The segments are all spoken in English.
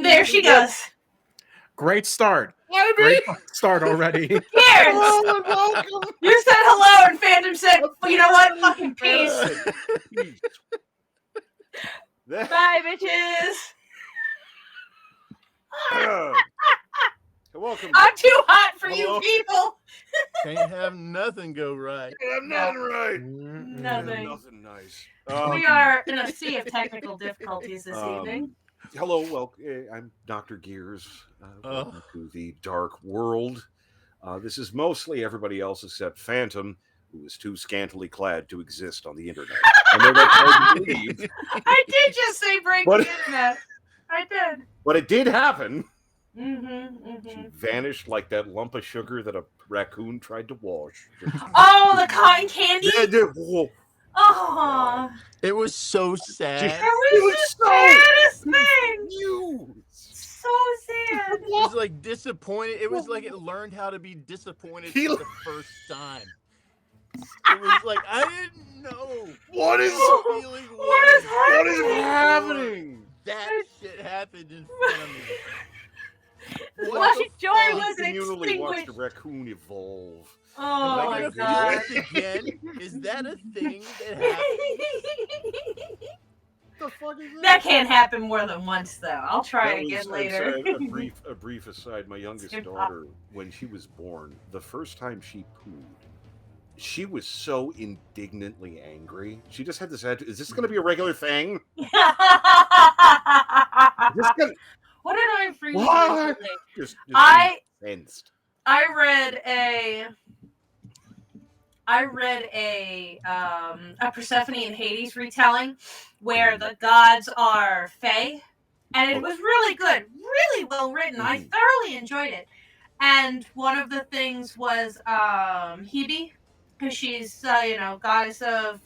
There she goes. Great start. Great start already. Cheers. Welcome. You said hello, and Phantom said, well, you know what? Fucking peace. Bye, bitches. Welcome. I'm too hot for Hello? you people. Can't have nothing go right. I'm nothing right. Nothing. Nothing nice. We are in a sea of technical difficulties this evening. Hello, welcome. I'm Dr. Gears. Welcome to the dark world. This is mostly everybody else except Phantom, who is too scantily clad to exist on the internet. I know that's hard to believe. I did just say break the internet. I did. But it did happen. Mm-hmm. She vanished like that lump of sugar that a raccoon tried to wash. Oh, the cotton candy? Whoa. Oh. It was so sad. It was the saddest thing. You. So sad. It was like disappointed. It was like it learned how to be disappointed for the first time. It was like, I didn't know. What is feeling? What is happening? That shit happened in front of me. What joy was Communally watched a extinguished. raccoon evolve. Oh my Am I gonna god. feel this again? Is that a thing that happened? The fuck is That can't happen more than once, though. I'll try That again was, later. a brief aside. My youngest daughter, when she was born, the first time she pooed, she was so indignantly angry. She just had this attitude. Is this going to be a regular thing? What did I read What? recently? Just I incensed. read a Persephone and Hades retelling where the gods are fae, and it was really good, really well written. I thoroughly enjoyed it. And one of the things was Hebe, because she's goddess of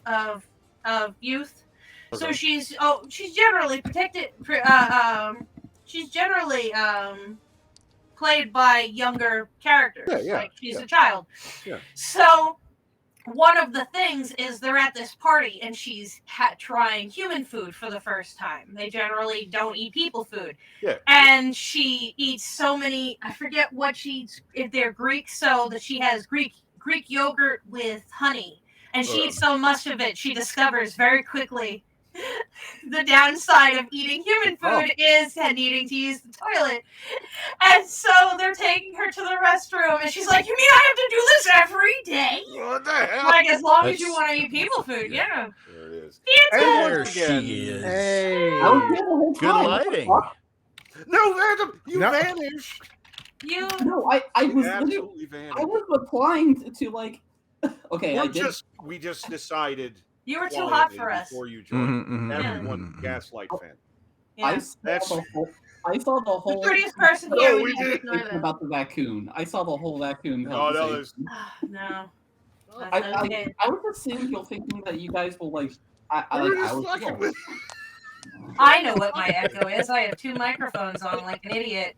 youth. Okay. So she's generally protected. She's generally played by younger characters. Yeah, like she's a child. Yeah. So one of the things is they're at this party and she's trying human food for the first time. They generally don't eat people food. Yeah. And she eats so many, I forget what she eats, if they're Greek, so that she has Greek yogurt with honey. And she eats so much of it, she discovers very quickly the downside of eating human food is needing to use the toilet. And so they're taking her to the restroom, and she's like, you mean I have to do this every day? What the hell? Like, as long as you want to eat people food, yeah. There it is. There she is. Hey. I was here the whole Good time. lighting. No, Phantom, you vanished. No, I was absolutely vanished. I was replying to like. Okay, We just decided. You were too hot for us. Before you joined, everyone gaslight fan. Yeah. I saw the whole. The prettiest person here. We did about the raccoon. I saw the whole raccoon. Oh no, there's no. I was assuming you're thinking that you guys will like. I know what my echo is. I have two microphones on like an idiot.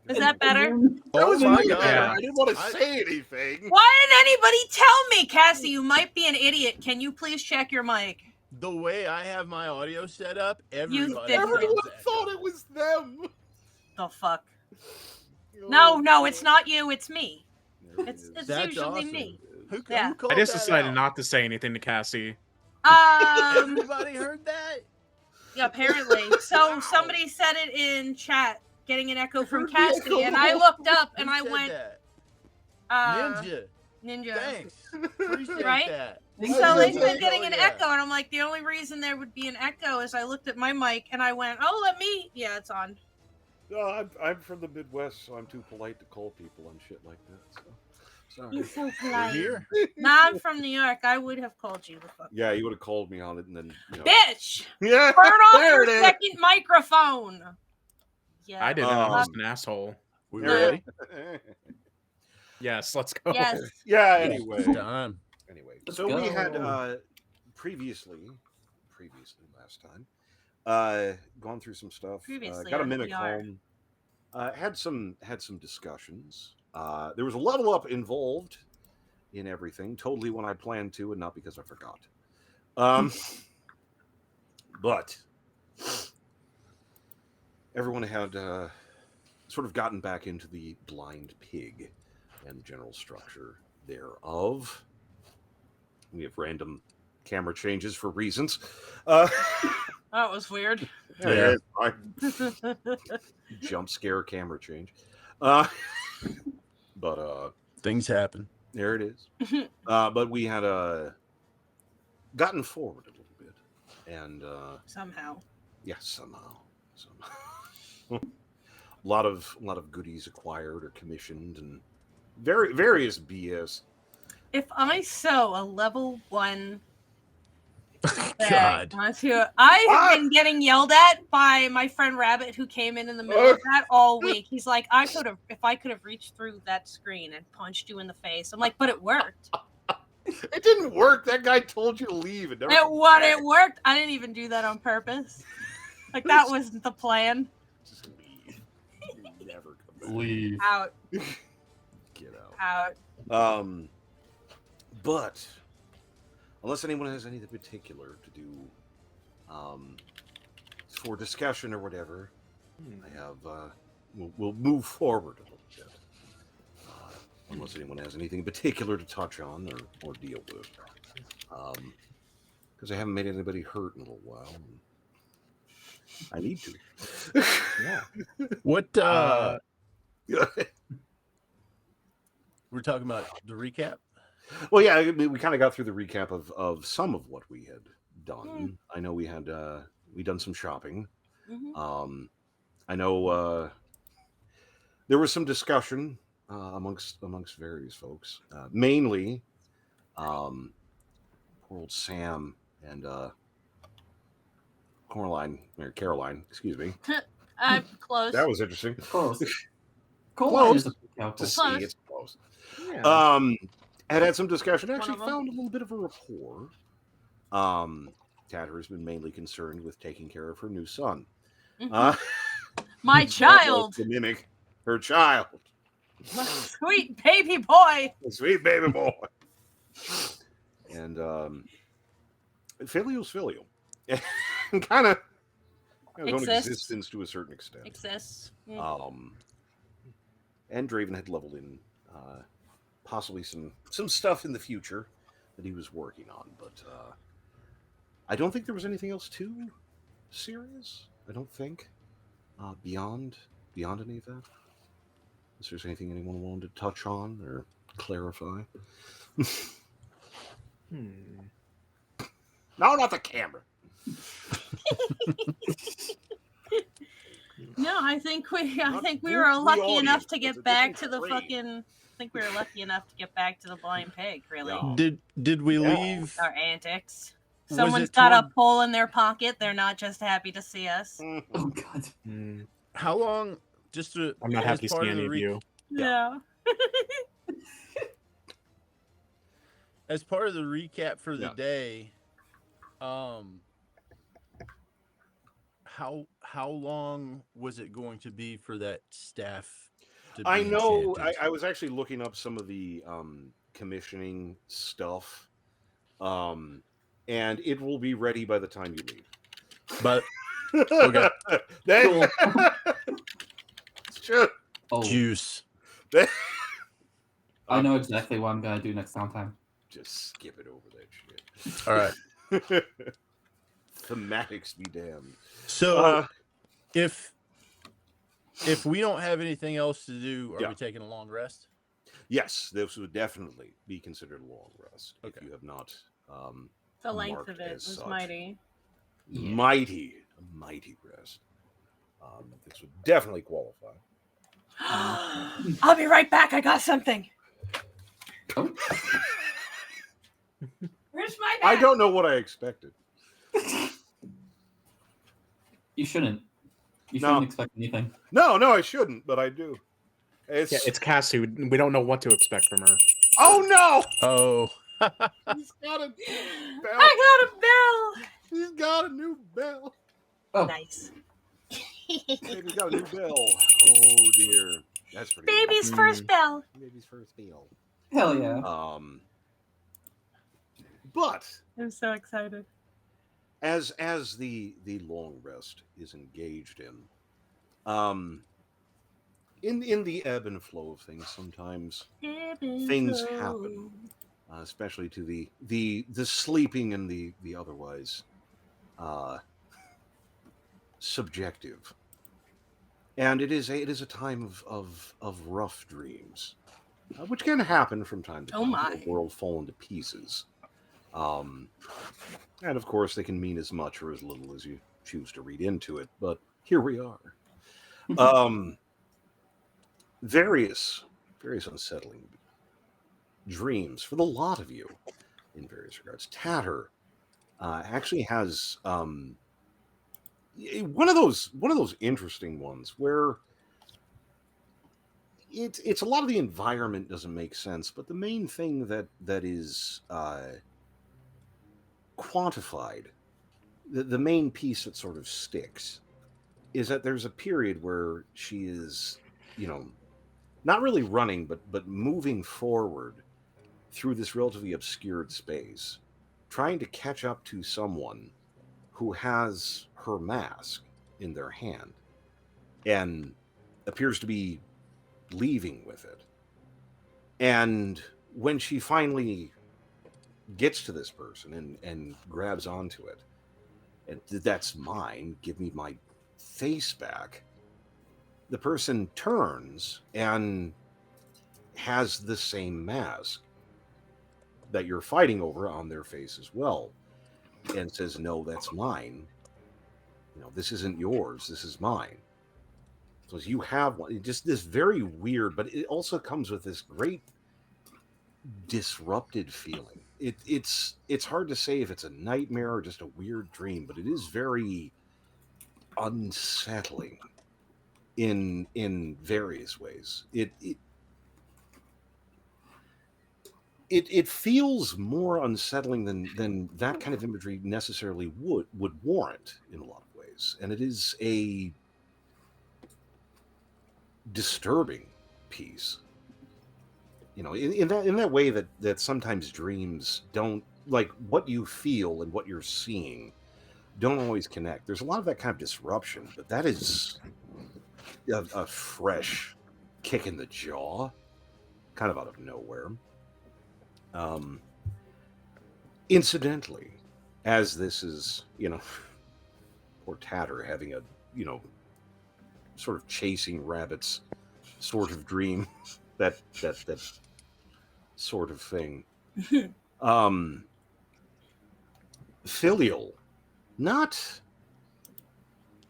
Is that better? Oh my god! I didn't want to say anything. Why didn't anybody tell me, Cassie? You might be an idiot. Can you please check your mic? The way I have my audio set up, everyone thought it was them. The fuck? No, it's not you. It's me. It's usually awesome. me. Who I just decided not to say anything to Cassie. Everybody heard that? Yeah, apparently. So somebody said it in chat. Getting an echo from Cassie, and I looked up and I went, Ninja. Thanks. Appreciate right? that. So they said getting an echo, and I'm like, the only reason there would be an echo is I looked at my mic and I went, yeah, it's on. No, I'm from the Midwest, so I'm too polite to call people on shit like that. So sorry. You're so polite. Here? Nah, I'm from New York. I would have called you the fuck. Yeah, you would have called me on it, and then bitch. Yeah, turn off your second microphone. Yeah. I didn't know I was an asshole. We ready? Yes, let's go. Yes. Yeah, anyway. Done. Anyway, Let's so go. we had previously last time, gone through some stuff. Got a mimic home. Had some discussions. There was a level up involved in everything, totally when I planned to, and not because I forgot. But everyone had sort of gotten back into the blind pig and the general structure thereof. We have random camera changes for reasons. That was weird. Yeah. Jump scare camera change. But things happen. There it is. But we had gotten forward a little bit, and somehow. Yes, somehow. A lot of goodies acquired or commissioned, and various BS. If I sew a level 1 God. I have been getting yelled at by my friend Rabbit, who came in the middle of that all week. He's like, if I could have reached through that screen and punched you in the face. I'm like, but it worked. It didn't work. That guy told you to leave. It worked. I didn't even do that on purpose. Like, that wasn't the plan. Just leave. You never come back. Leave. Out. Get out. But unless anyone has anything particular to do for discussion or whatever, I have we'll move forward a little bit. Unless anyone has anything particular to touch on or deal with, because I haven't made anybody hurt in a little while. And I need to. Yeah. What? We're talking about the recap. Well, yeah, we kind of got through the recap of some of what we had done. I know we had we done some shopping. I know there was some discussion amongst various folks, mainly poor old Sam and Caroline, excuse me. I'm close. That was interesting. Close. Close. To see, it's close. Yeah. Had some discussion. Actually found a little bit of a rapport. Tatter has been mainly concerned with taking care of her new son. My child. To mimic her child. My sweet baby boy. Sweet baby boy. And filial's filial. And kind of own existence to a certain extent. Exists. And Draven had leveled in possibly some stuff in the future that he was working on, but I don't think there was anything else too serious. I don't think beyond any of that. Is there anything anyone wanted to touch on or clarify? No, not the camera. No, I think we were lucky enough to get back to the fucking. I think we were lucky enough to get back to the blind pig. Really. Did we leave our antics? Someone's got a pole in their pocket. They're not just happy to see us. Oh God. How long? I'm not happy to see any of you. Yeah. As part of the recap for the day, how long was it going to be for that staff to be enchanted? I was actually looking up some of the commissioning stuff, and it will be ready by the time you leave. But okay, Cool. It's true. Oh, juice. I know exactly what I'm gonna do next time. Just skip it over that shit. All right. Thematics be damned. So, if we don't have anything else to do, are we taking a long rest? Yes, this would definitely be considered a long rest if you have not. The length of it was mighty. Mighty rest. This would definitely qualify. I'll be right back. I got something. Oh. Where's my bag? I don't know what I expected. You shouldn't. You shouldn't expect anything. No, I shouldn't, but I do. It's Cassie. We don't know what to expect from her. Oh no! Oh. He's got a bell. I got a bell. He's got a new bell. Oh. Nice. Baby's got a new bell. Oh dear. That's pretty Baby's first bell. Baby's first bell. Hell yeah. But I'm so excited. as the long rest is engaged in, In the ebb and flow of things, sometimes things happen, especially to the sleeping and the otherwise subjective. And it is a time of rough dreams, which can happen from time to time. The world fall into pieces. And of course, they can mean as much or as little as you choose to read into it. But here we are. Various unsettling dreams for the lot of you in various regards. Tatter actually has one of those interesting ones where it's a lot of the environment doesn't make sense, but the main thing that is quantified, the main piece that sort of sticks, is that there's a period where she is, not really running, but moving forward through this relatively obscured space, trying to catch up to someone who has her mask in their hand and appears to be leaving with it. And when she finally gets to this person and grabs onto it, and that's mine, give me my face back, the person turns and has the same mask that you're fighting over on their face as well, and says, no, that's mine. This isn't yours, this is mine. So you have one. Just this very weird, but it also comes with this great disrupted feeling. It's hard to say if it's a nightmare or just a weird dream, but it is very unsettling in various ways. It feels more unsettling than that kind of imagery necessarily would warrant in a lot of ways, and it is a disturbing piece. In that way that sometimes dreams don't, like, what you feel and what you're seeing don't always connect. There's a lot of that kind of disruption, but that is a fresh kick in the jaw, kind of out of nowhere. Incidentally, as this is, poor Tatter having a, sort of chasing rabbits sort of dream, that sort of thing. Filial, not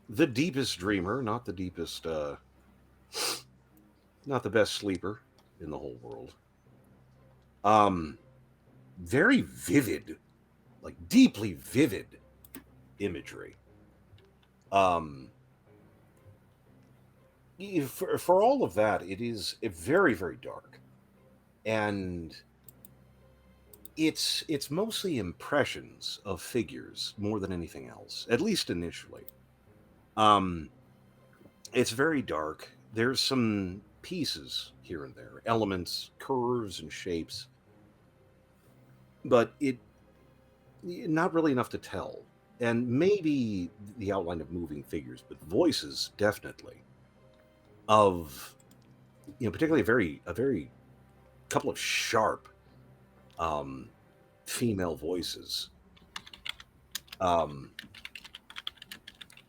the deepest dreamer, not the deepest, not the best sleeper in the whole world. Very vivid, like deeply vivid imagery. For all of that, it is very, very dark, and it's mostly impressions of figures more than anything else, at least initially. It's very dark. There's some pieces here and there, elements, curves, and shapes, but not really enough to tell. And maybe the outline of moving figures, but voices definitely of, particularly a very couple of sharp female voices, kind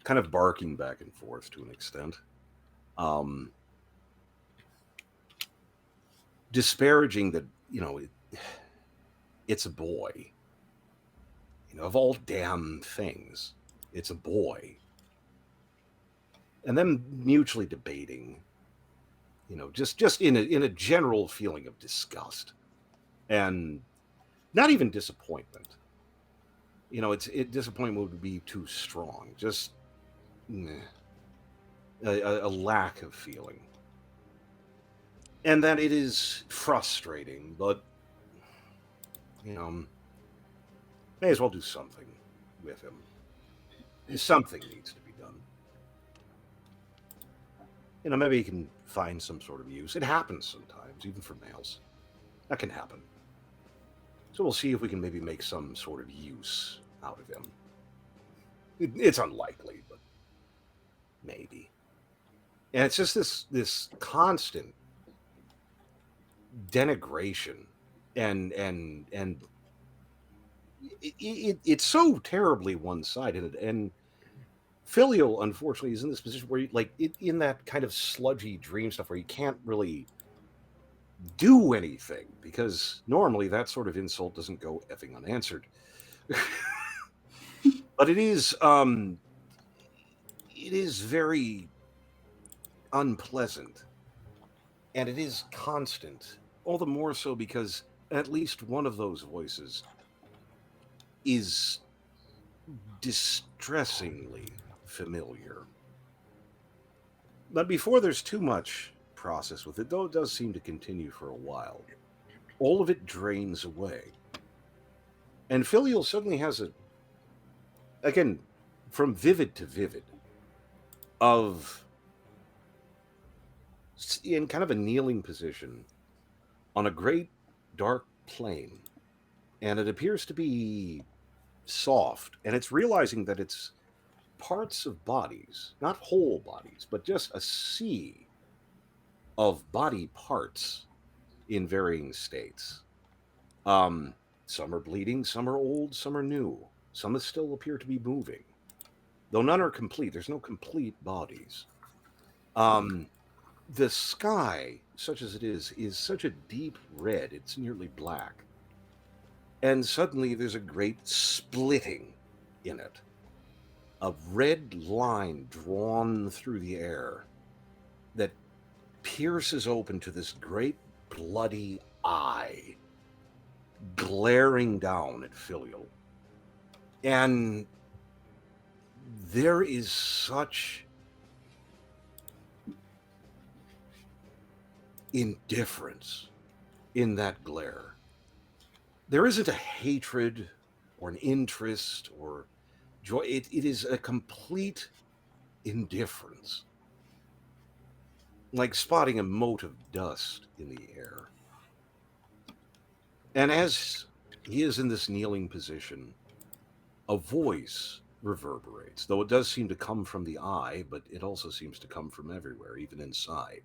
of barking back and forth to an extent, disparaging that it's a boy. Of all damn things, it's a boy. And them mutually debating, just in a general feeling of disgust and not even disappointment. Disappointment would be too strong. Just a lack of feeling. And that it is frustrating, but may as well do something with him. Something needs to be done. Maybe he can find some sort of use. It happens sometimes, even for males. That can happen. So we'll see if we can maybe make some sort of use out of him. It's unlikely, but maybe. And it's just this constant denigration, and it's so terribly one-sided. And Filial, unfortunately, is in this position where, in that kind of sludgy dream stuff where you can't really do anything, because normally that sort of insult doesn't go effing unanswered. But it is very unpleasant, and it is constant. All the more so because at least one of those voices is distressingly familiar. But before there's too much process with it, though it does seem to continue for a while, all of it drains away. And Filial suddenly has again, from vivid to vivid, of in kind of a kneeling position on a great dark plain. And it appears to be soft, and it's realizing that it's parts of bodies, not whole bodies, but just a sea of body parts in varying states. Some are bleeding, some are old, some are new, some still appear to be moving, though none are complete. There's no complete bodies. The sky, such as it is such a deep red, it's nearly black. And suddenly there's a great splitting in it. A red line drawn through the air that pierces open to this great bloody eye glaring down at Filial. And there is such indifference in that glare. There isn't a hatred or an interest or joy. It is a complete indifference, like spotting a mote of dust in the air. And as he is in this kneeling position, a voice reverberates, though it does seem to come from the eye, but it also seems to come from everywhere, even inside.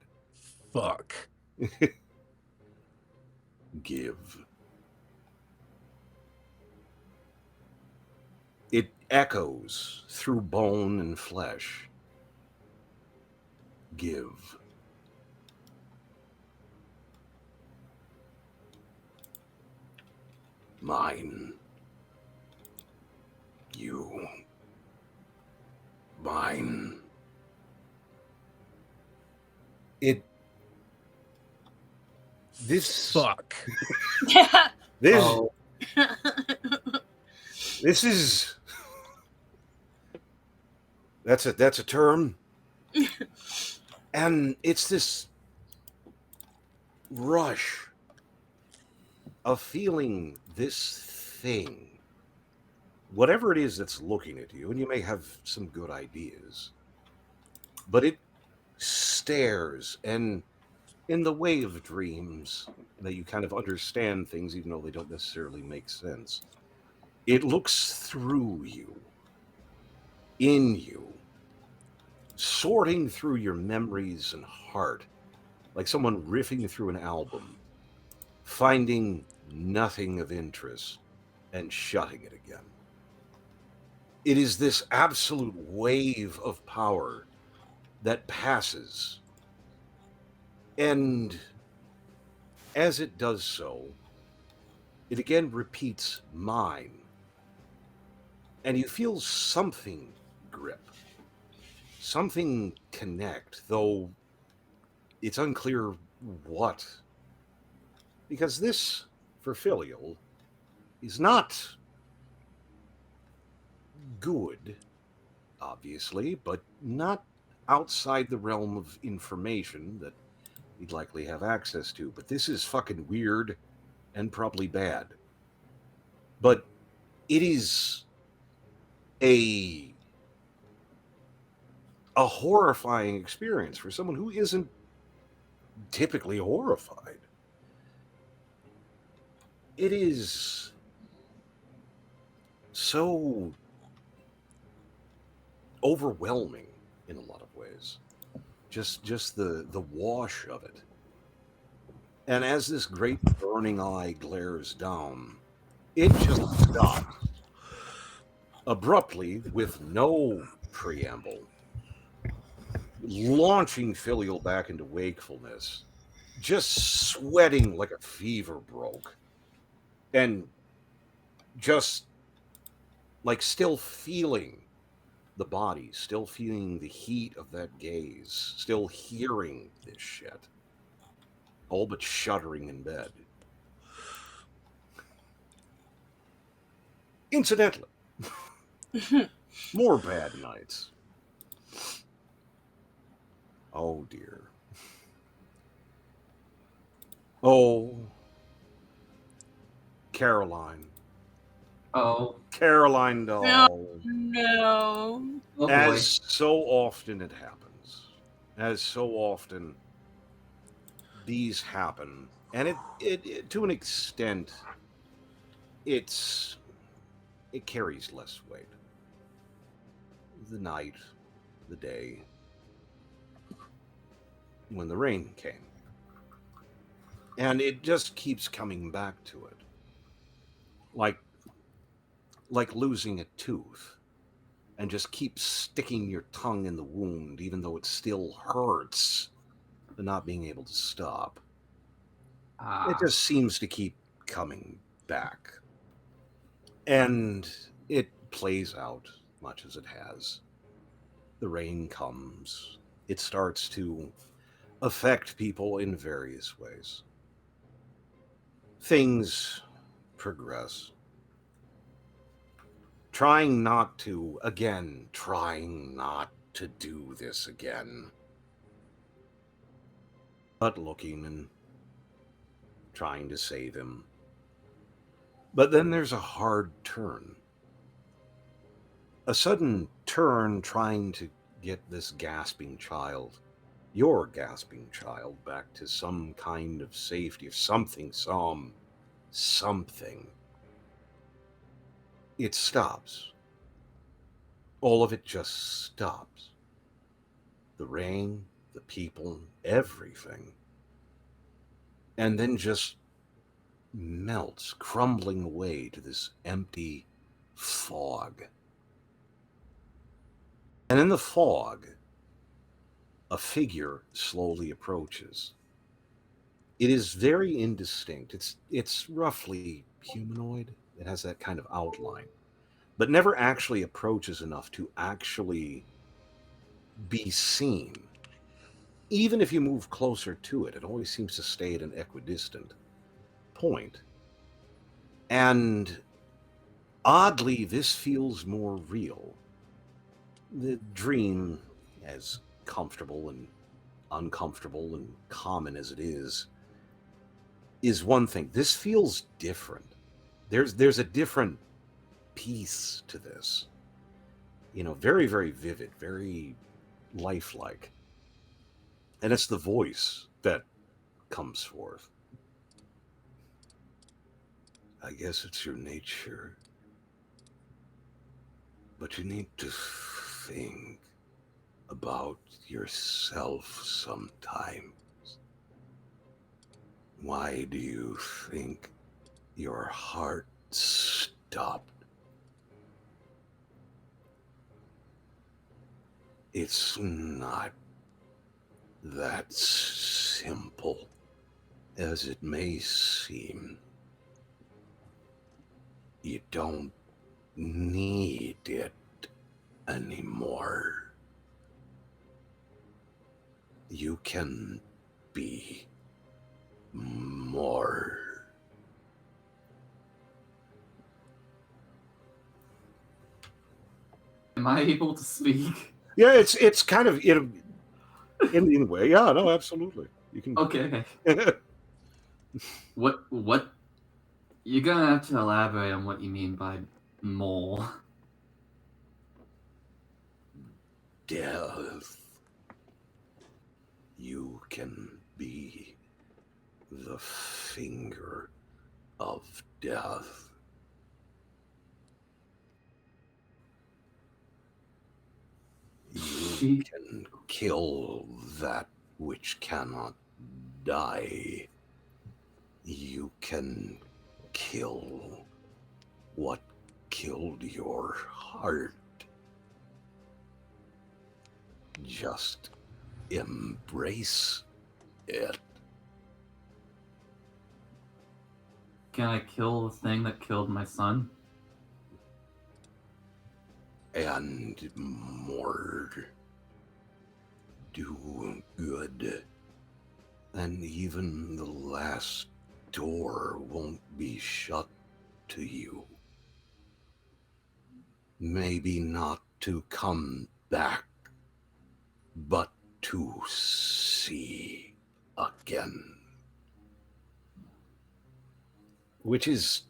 Fuck. Give. It echoes through bone and flesh. Give. Mine. You. Mine. This. Fuck. This. Oh. This is. That's a term. And it's this rush of feeling this thing, whatever it is that's looking at you, and you may have some good ideas, but it stares, and in the way of dreams, that you kind of understand things even though they don't necessarily make sense. It looks through you, in you, sorting through your memories and heart, like someone riffing through an album, finding nothing of interest and shutting it again. It is this absolute wave of power that passes. And as it does so, it again repeats mine. And you feel something grip, something connect, though it's unclear what. Because this, for Filial, is not good, obviously, but not outside the realm of information that he'd likely have access to. But this is fucking weird and probably bad. But it is a horrifying experience for someone who isn't typically horrified. It is so overwhelming in a lot of ways. just the wash of it. And as this great burning eye glares down, it just stops abruptly with no preamble, launching Filial back into wakefulness, just sweating like a fever broke, and just like still feeling the body, still feeling the heat of that gaze, still hearing this shit, all but shuddering in bed. Incidentally, more bad nights. Oh dear. Oh, Caroline. Oh. Caroline doll. No. Oh boy. As so often it happens. As so often these happen. And it to an extent, it carries less weight. The night, the day, when the rain came. And it just keeps coming back to it. Like losing a tooth. And just keep sticking your tongue in the wound, even though it still hurts, but not being able to stop. It just seems to keep coming back. And it plays out much as it has. The rain comes. It starts to affect people in various ways. Things progress. Trying not to do this again. But looking and trying to save him. But then there's a hard turn. A sudden turn trying to get this gasping child, your gasping child, back to some kind of safety, or something. It stops. All of it just stops. The rain, the people, everything. And then just melts, crumbling away to this empty fog. And in the fog, a figure slowly approaches. It is very indistinct. It's roughly humanoid. It has that kind of outline, but never actually approaches enough to actually be seen. Even if you move closer to it, it always seems to stay at an equidistant point. And oddly, this feels more real. The dream, as comfortable and uncomfortable and common as it is one thing. This feels different. There's a different piece to this. Very, very vivid, very lifelike. And it's the voice that comes forth. I guess it's your nature. But you need to think about yourself sometimes. Why do you think your heart stopped? It's not that simple as it may seem. You don't need it anymore. You can be more. Am I able to speak? Yeah, it's kind of in a way. Yeah, no, absolutely. You can. Okay. What? You're gonna have to elaborate on what you mean by mole. Death. You can be the finger of death. You she can kill that which cannot die. You can kill what killed your heart. Just embrace it. Can I kill the thing that killed my son? And more. Do good. And even the last door won't be shut to you. Maybe not to come back, but to see again. Which is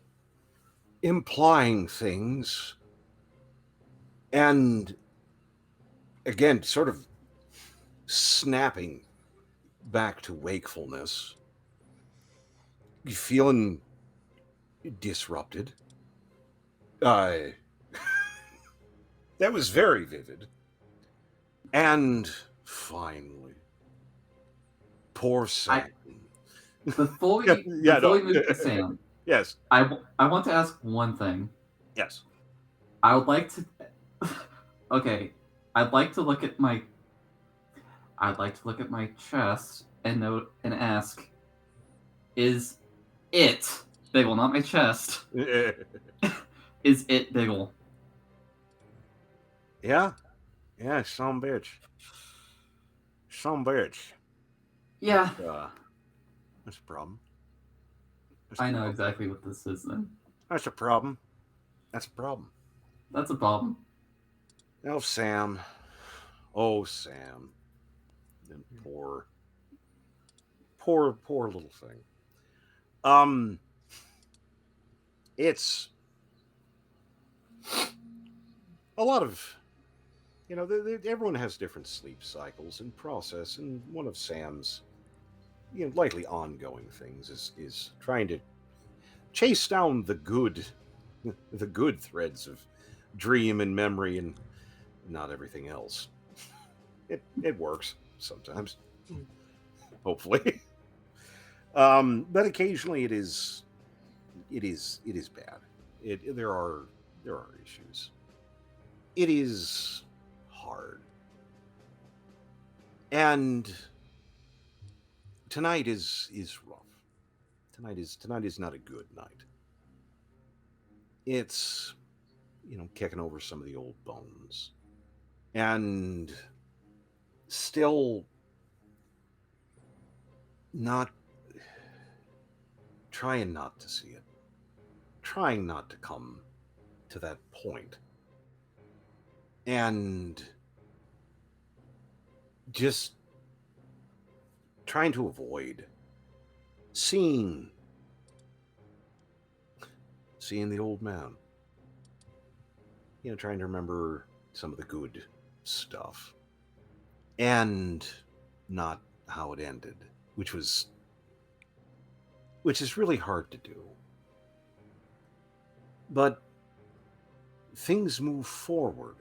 implying things, and again, sort of snapping back to wakefulness. You feeling disrupted. That was very vivid. And finally, poor Sam. Before we move to Sam, yes, I want to ask one thing. Yes. I would like to. Okay, I'd like to look at my chest and note and ask, is it Biggle, not my chest? Is it Biggle? Yeah, some bitch. Yeah. That's a problem. I know exactly what this is then. That's a problem. That's a problem. That's a problem. Oh, Sam. Oh, Sam. And poor little thing. It's a lot of, everyone has different sleep cycles and process, and one of Sam's, likely ongoing things is trying to chase down the good threads of dream and memory and not everything else. It works sometimes, hopefully. But occasionally it is bad. There are issues. It is hard. And tonight is rough. Tonight is not a good night. It's kicking over some of the old bones. And still not trying not to see it. Trying not to come to that point. And just trying to avoid seeing the old man. Trying to remember some of the good stuff. And not how it ended, which is really hard to do. But things move forward,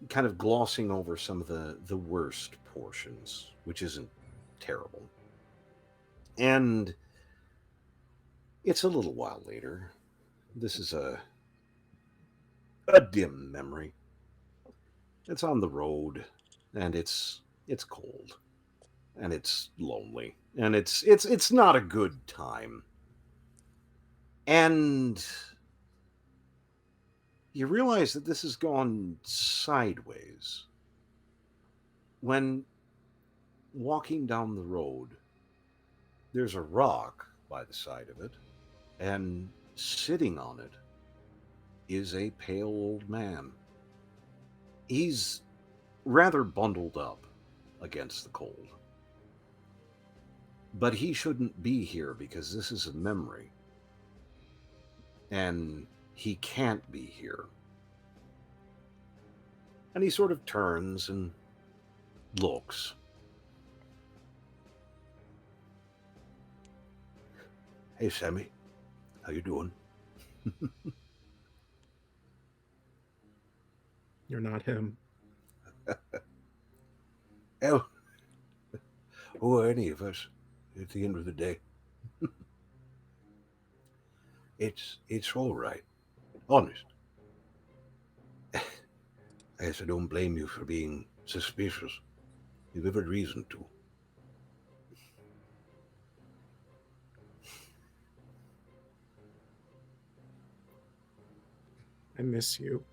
kind of glossing over some of the worst portions, which isn't terrible. And it's a little while later. This is a dim memory. It's on the road, and it's cold, and it's lonely, and it's not a good time. And you realize that this has gone sideways when walking down the road, there's a rock by the side of it, and sitting on it is a pale old man. He's rather bundled up against the cold. But he shouldn't be here because this is a memory. And he can't be here. And he sort of turns and looks. Hey, Sammy. How you doing? You're not him. Hell, who are any of us at the end of the day? It's all right. Honest. I guess I don't blame you for being suspicious. You've every reason to. I miss you.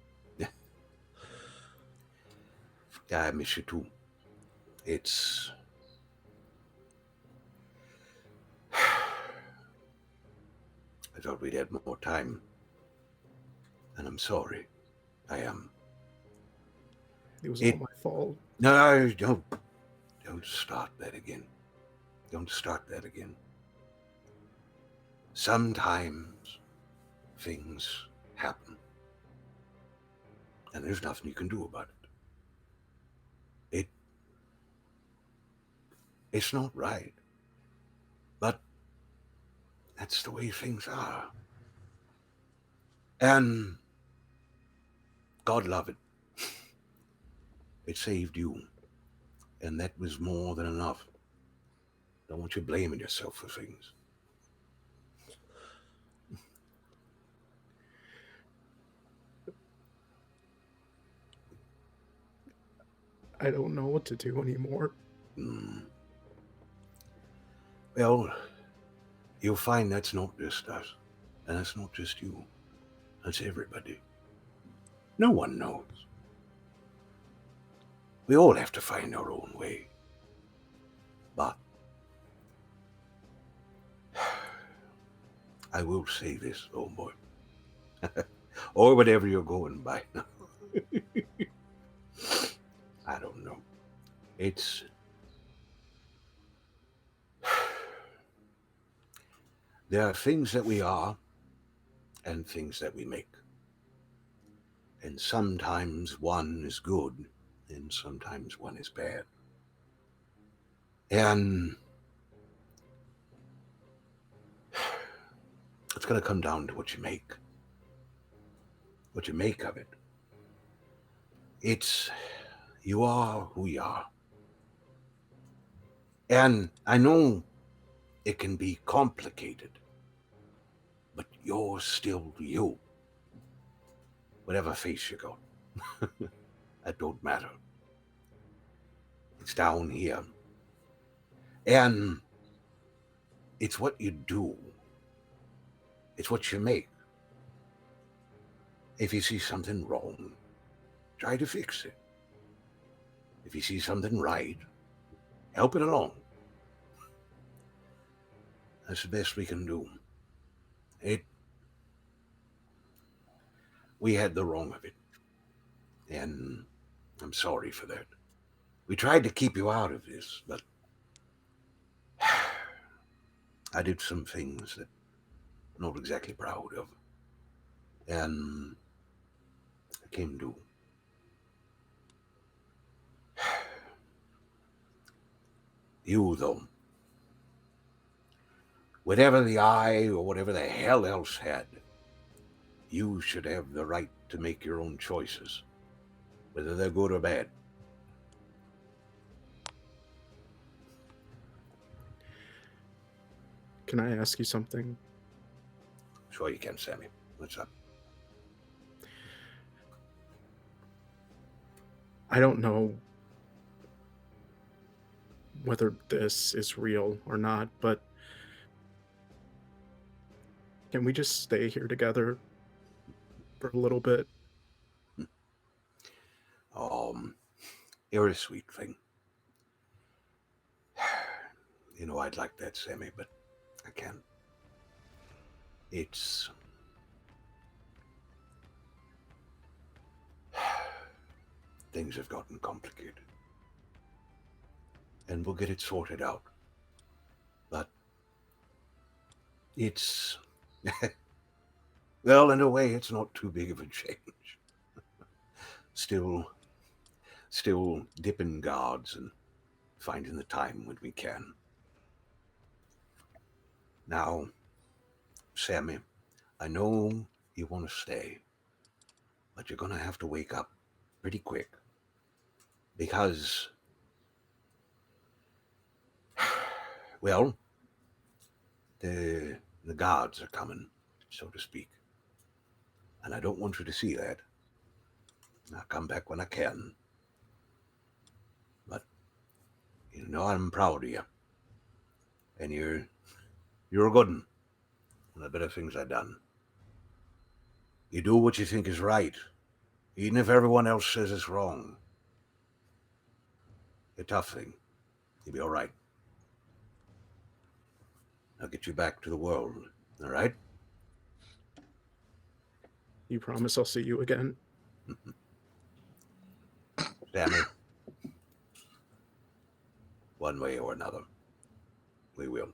I miss you too. It's... I thought we'd had more time. And I'm sorry. I am. It was all my fault. No, don't start that again. Don't start that again. Sometimes things happen. And there's nothing you can do about it. It's not right. But that's the way things are. And God love it. It saved you. And that was more than enough. Don't want you blaming yourself for things. I don't know what to do anymore. Well, you'll find that's not just us. And that's not just you. That's everybody. No one knows. We all have to find our own way. But I will say this, old boy. Or whatever you're going by now. I don't know. It's... There are things that we are and things that we make. And sometimes one is good and sometimes one is bad. And it's going to come down to what you make. What you make of it. It's... You are who you are. And I know it can be complicated, but you're still you. Whatever face you got. That don't matter. It's down here. And it's what you do. It's what you make. If you see something wrong, try to fix it. If you see something right, help it along. That's the best we can do. We had the wrong of it. And I'm sorry for that. We tried to keep you out of this, but I did some things that I'm not exactly proud of. And I came to. You, though, whatever the eye or whatever the hell else had, you should have the right to make your own choices, whether they're good or bad. Can I ask you something? Sure you can, Sammy. What's up? I don't know whether this is real or not, but can we just stay here together for a little bit? You're a sweet thing. You know, I'd like that, Sammy, but I can't. It's... Things have gotten complicated. And we'll get it sorted out. But it's... Well, in a way, it's not too big of a change. Still dipping guards and finding the time when we can. Now, Sammy, I know you want to stay, but you're going to have to wake up pretty quick. Because, well, the gods are coming, so to speak. And I don't want you to see that. I'll come back when I can. But, I'm proud of you. And you're a good one. One of the better things I've done. You do what you think is right, even if everyone else says it's wrong. A tough thing. You'll be all right. I'll get you back to the world, all right? You promise I'll see you again? Sammy. One way or another. We will.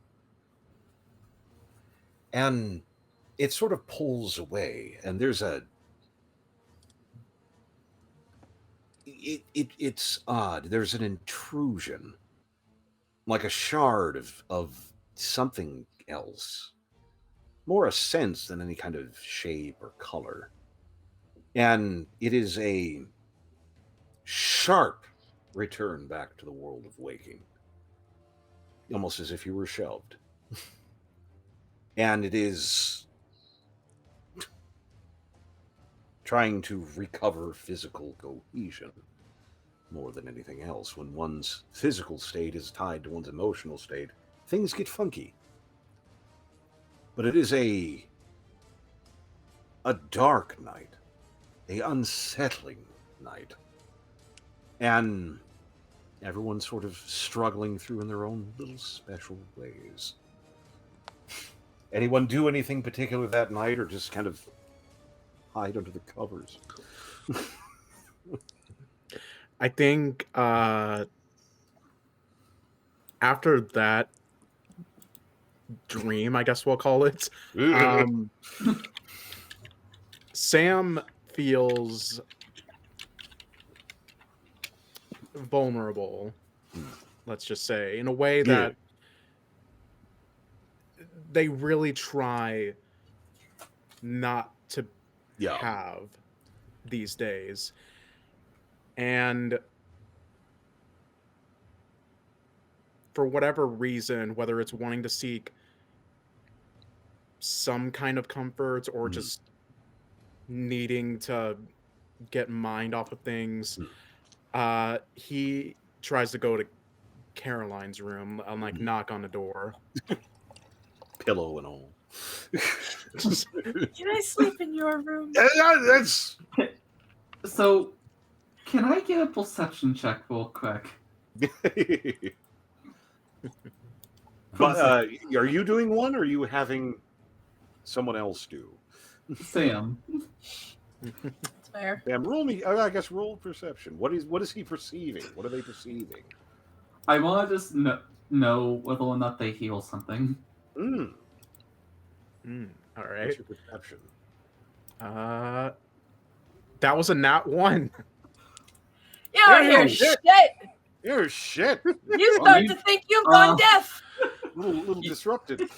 And it sort of pulls away, and there's it's odd. There's an intrusion, like a shard of something else. More a sense than any kind of shape or color. And it is a sharp return back to the world of waking. Almost as if you were shelved. And it is trying to recover physical cohesion more than anything else. When one's physical state is tied to one's emotional state, things get funky. But it is a dark night, a unsettling night. And everyone's sort of struggling through in their own little special ways. Anyone do anything particular that night, or just kind of hide under the covers? I think after that dream, I guess we'll call it, Sam feels vulnerable, let's just say, in a way that they really try not to have these days. And for whatever reason, whether it's wanting to seek some kind of comfort or just needing to get mind off of things, he tries to go to Caroline's room and like knock on the door. Pillow and all. Can I sleep in your room? That's So, can I get a perception check real quick? But are you doing one, or are you having someone else do? Sam. That's fair. Sam, roll me. I guess roll perception. What is he perceiving? What are they perceiving? I want to just know whether or not they heal something. All right. What's your perception? That was a nat 1. You don't hear shit. You're shit. You start to think you've gone deaf. Little disrupted.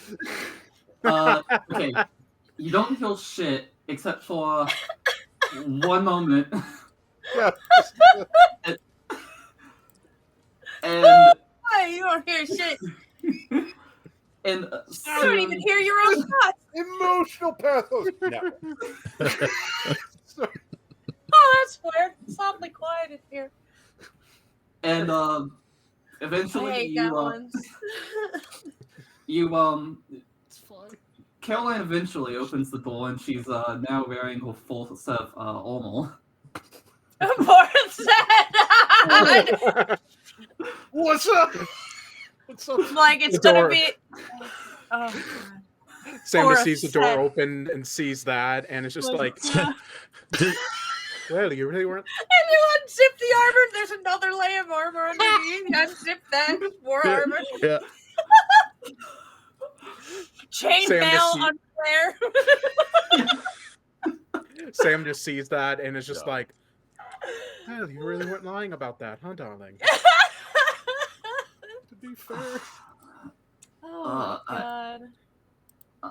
Okay. You don't heal shit except for one moment. Yeah. And You don't hear shit. and You don't even hear your own thoughts. Emotional pathos. No. Oh, that's weird. It's awfully quiet in here. And eventually I hate goblins. It's fun. Caroline eventually opens the door and she's now wearing her full set of armor. What's up? What's up? Like it's gonna be. Oh, God. Sam just sees the door open and sees that, and it's just like, well, you really weren't. And you unzip the armor. There's another layer of armor underneath. You unzip that. More armor. Yeah. Chainmail on there. Sam just sees that and is just like, well, you really weren't lying about that, huh, darling? To be fair. Oh, my God.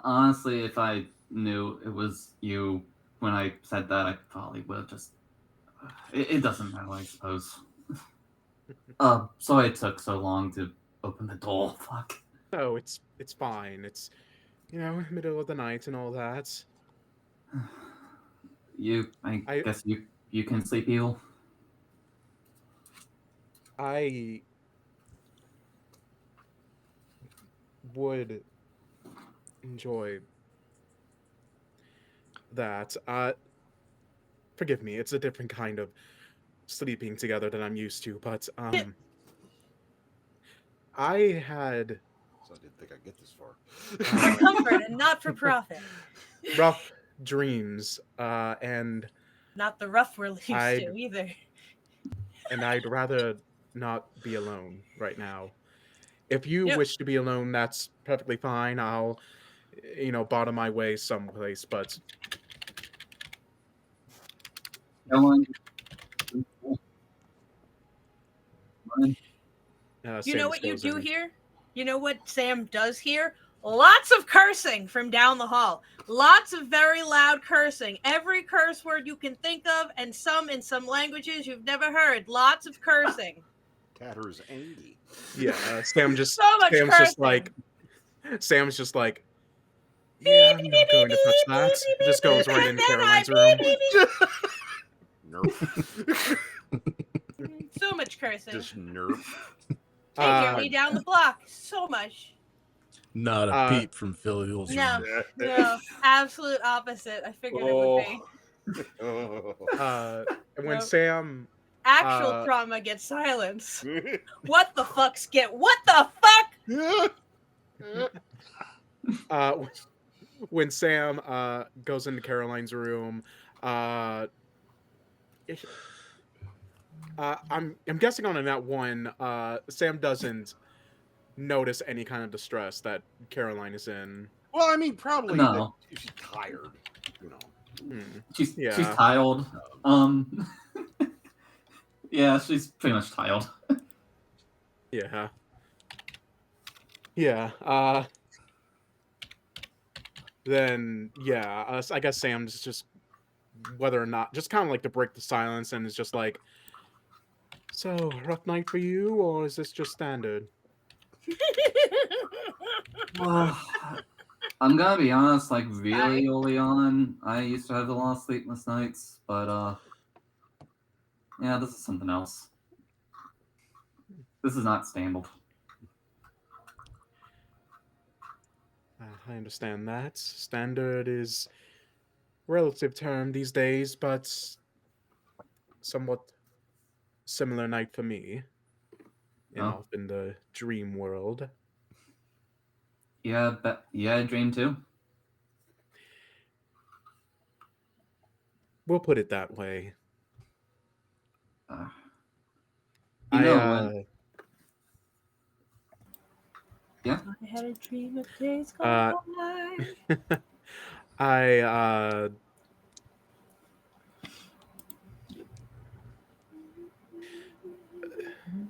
Honestly, if I knew it was you when I said that, I probably would have just It doesn't matter, I suppose. Sorry it took so long to open the door. Fuck. No, it's fine. It's middle of the night and all that. I guess you can sleep, Eel. I would enjoy that. Forgive me, it's a different kind of sleeping together than I'm used to, but I had So I didn't think I'd get this far. For comfort and not for profit. rough dreams, and Not the rough we're used to either. And I'd rather not be alone right now. If you wish to be alone, that's perfectly fine. I'll, bottom my way someplace, but Caroline, you know what you do here? You know what Sam does here? Lots of cursing from down the hall. Lots of very loud cursing. Every curse word you can think of, and some in some languages you've never heard. Lots of cursing. Tatter's angry. Yeah, Sam's just like, yeah, I'm not going to touch that. Just goes right into Caroline's room. Nerf. So much cursing. Just nerf. They hear me down the block so much. Not a peep from Philly Hills. No, absolute opposite. I figured it would be. When Sam actual trauma gets silence. What the fucks get? What the fuck? When Sam goes into Caroline's room, I'm guessing on a net one, Sam doesn't notice any kind of distress that Caroline is in. Well, I mean, probably no. She's tired, She's tired. Yeah, she's pretty much tired. Yeah. Then I guess Sam's just whether or not just kind of like to break the silence and is just like, so rough night for you, or is this just standard? Well, I'm gonna be honest, like really early on, I used to have a lot of sleepless nights, but yeah, this is something else. This is not standard. I understand that. Standard is a relative term these days, but somewhat similar night for me. In the dream world. Yeah, I dream too. We'll put it that way. Yeah. I had a dream of days gone by.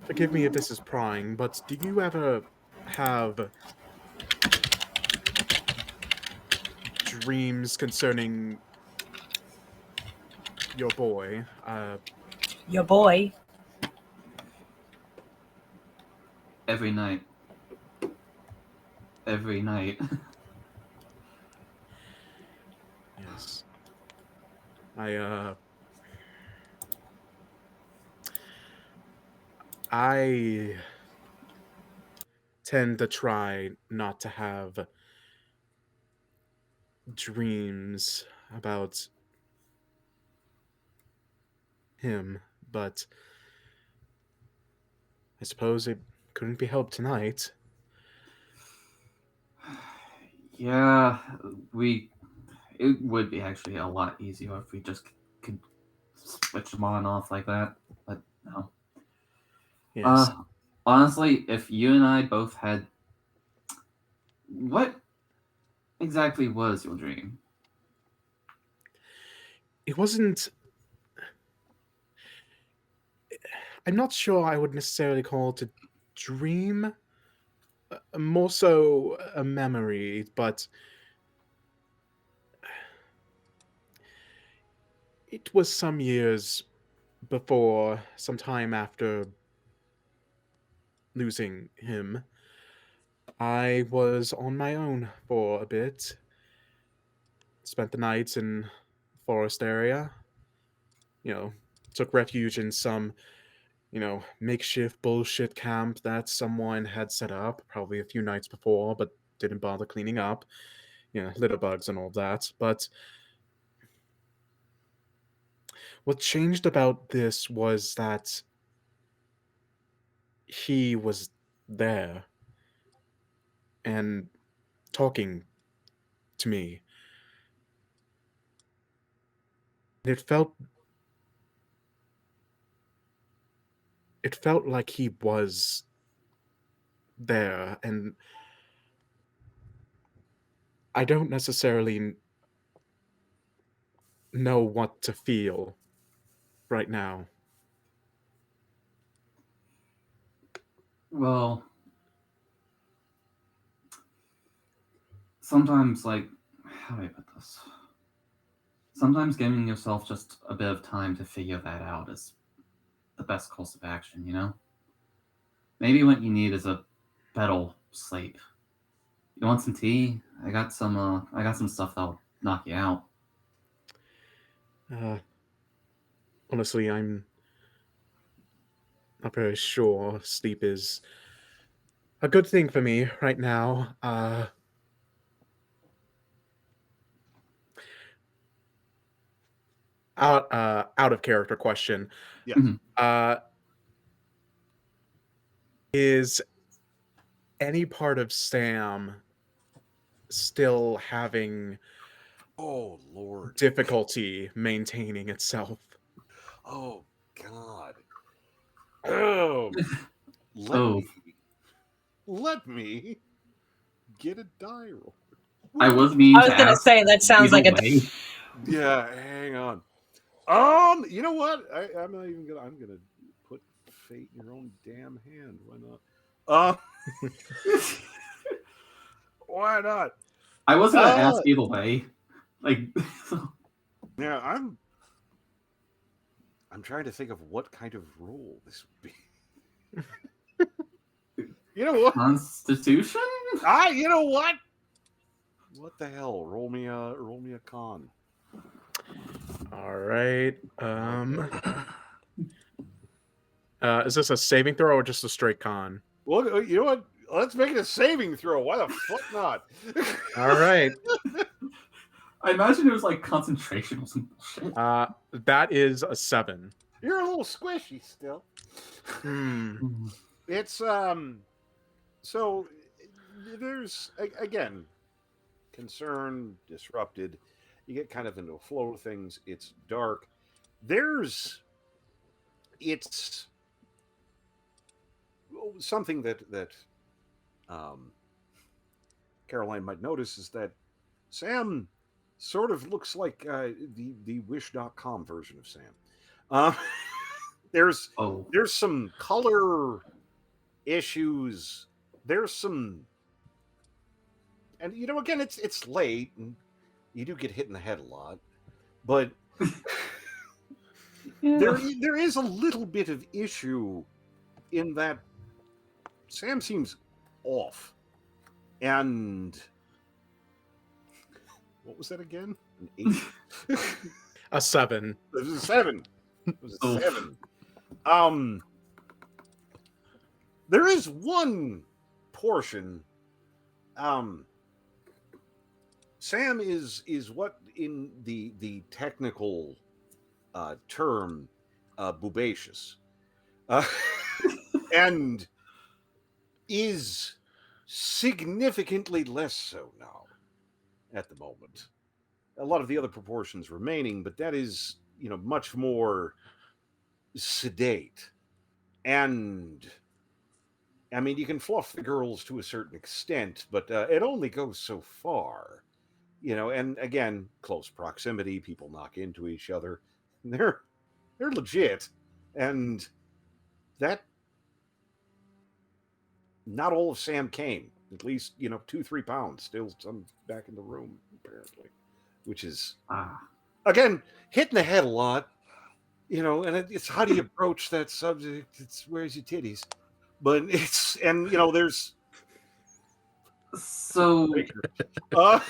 Forgive me if this is prying, but do you ever have dreams concerning your boy? Your boy? Every night. Every night. Yes. I tend to try not to have dreams about him, but I suppose it couldn't be helped tonight. Yeah, it would be actually a lot easier if we just could switch them on and off like that, but no. Yes. Honestly, if you and I both had... What exactly was your dream? It wasn't... I'm not sure I would necessarily call it a dream. More so a memory, but... It was some years before, some time after losing him, I was on my own for a bit. Spent the nights in forest area. Took refuge in some, makeshift bullshit camp that someone had set up probably a few nights before, but didn't bother cleaning up. Litter bugs and all that. But what changed about this was that he was there and talking to me. It felt like he was there, and I don't necessarily know what to feel right now. Well, sometimes, like, how do I put this? Sometimes giving yourself just a bit of time to figure that out is the best course of action, you know? Maybe what you need is a better sleep. You want some tea? I got some stuff that'll knock you out. Honestly, I'm not very sure sleep is a good thing for me right now. Out of character question. Yeah. Is any part of Sam still having Lord difficulty maintaining itself? Oh God. Let me get a die roll. I was meaning I was gonna say that sounds like a Yeah, hang on. You know what? I'm not even gonna. I'm gonna put fate in your own damn hand. Why not? Why not? I was gonna ask either way. Like, yeah, I'm trying to think of what kind of role this would be. You know what? Constitution? You know what? What the hell? Roll me a con. All right. Is this a saving throw or just a straight con? Well, you know what? Let's make it a saving throw. Why the fuck not? All right. I imagine it was like concentration or some bullshit. That is a 7. You're a little squishy still. It's so there's again concern, disrupted. You get kind of into a flow of things. It's dark. It's something that Caroline might notice is that Sam sort of looks like the Wish.com version of Sam. There's some color issues. There's some, and again, it's late, and you do get hit in the head a lot, but there is a little bit of issue in that Sam seems off, and what was that again? An 8? A 7. It was a 7. It was a 7. There is one portion. Sam is what in the technical term boobacious, and is significantly less so now at the moment. A lot of the other proportions remaining, but that is much more sedate. And I mean, you can fluff the girls to a certain extent, but it only goes so far, and again, close proximity, people knock into each other. They're legit, and that not all of Sam came. At least 2-3 pounds still some back in the room apparently, which is again hit in the head a lot. and it's how do you approach that subject? It's where's your titties? But it's there's So, but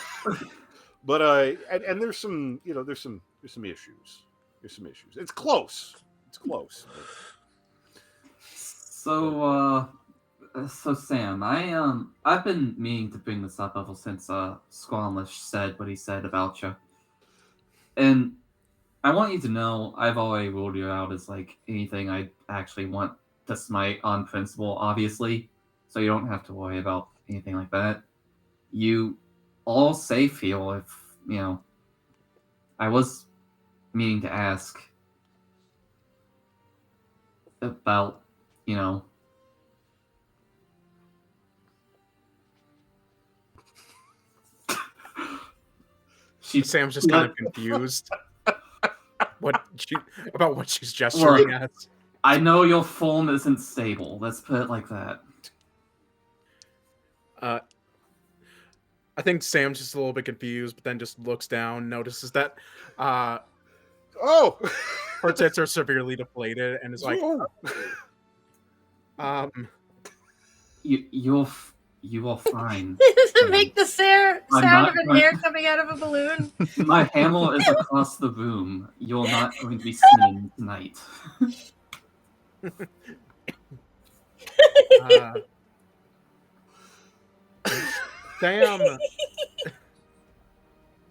and there's some there's some issues. There's some issues. It's close. It's close. But... So Sam, I've been meaning to bring this up ever since Squamish said what he said about you, and I want you to know I've already ruled you out as like anything I actually want to smite on principle, obviously, so you don't have to worry about anything like that. You all safe here if I was meaning to ask about Sam's just kind of confused about what she's gesturing at. I know your form isn't stable. Let's put it like that. I think Sam's just a little bit confused, but then just looks down, notices that her tits are severely deflated, and is like, You are fine. Does it make the sound of an air coming out of a balloon? My hammer is across the room. You're not going to be singing tonight.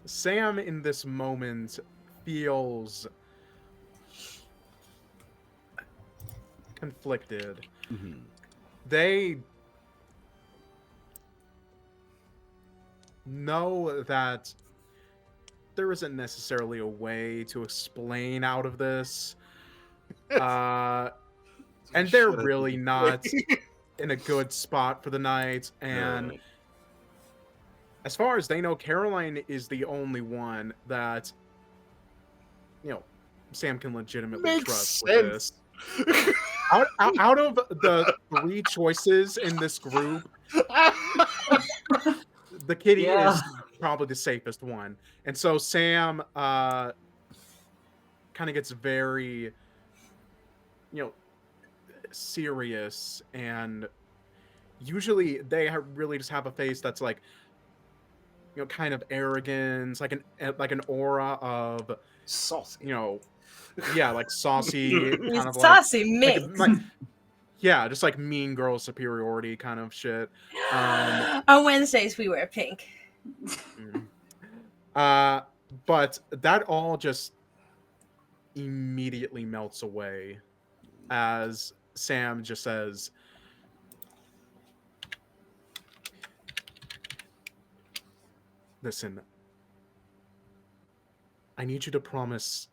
Sam in this moment feels conflicted. Mm-hmm. They know that there isn't necessarily a way to explain out of this. And they're really not in a good spot for the night. And as far as they know, Caroline is the only one that, Sam can legitimately trust with this. Out of the 3 choices in this group, the kitty is probably the safest one. And so Sam kind of gets very, serious, and usually they really just have a face that's like, kind of arrogance, like an aura of saucy, like saucy, kind of saucy mix. Yeah, just like mean girl superiority kind of shit. On Wednesdays we wear pink. But that all just immediately melts away as Sam just says, "Listen, I need you to promise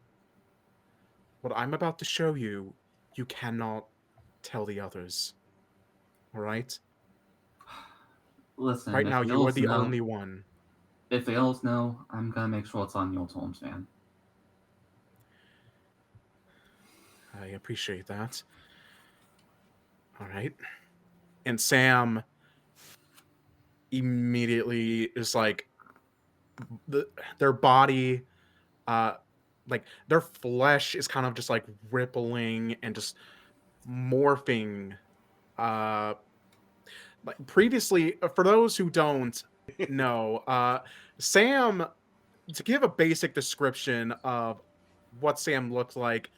what I'm about to show you, you cannot tell the others. All right? Listen, right now, you are the only one. If the elves know, I'm gonna make sure it's on your terms, man. I appreciate that. All right. And Sam immediately is like, their body, like their flesh is kind of just like rippling and just morphing. Like previously, for those who don't know, Sam, to give a basic description of what Sam looked like,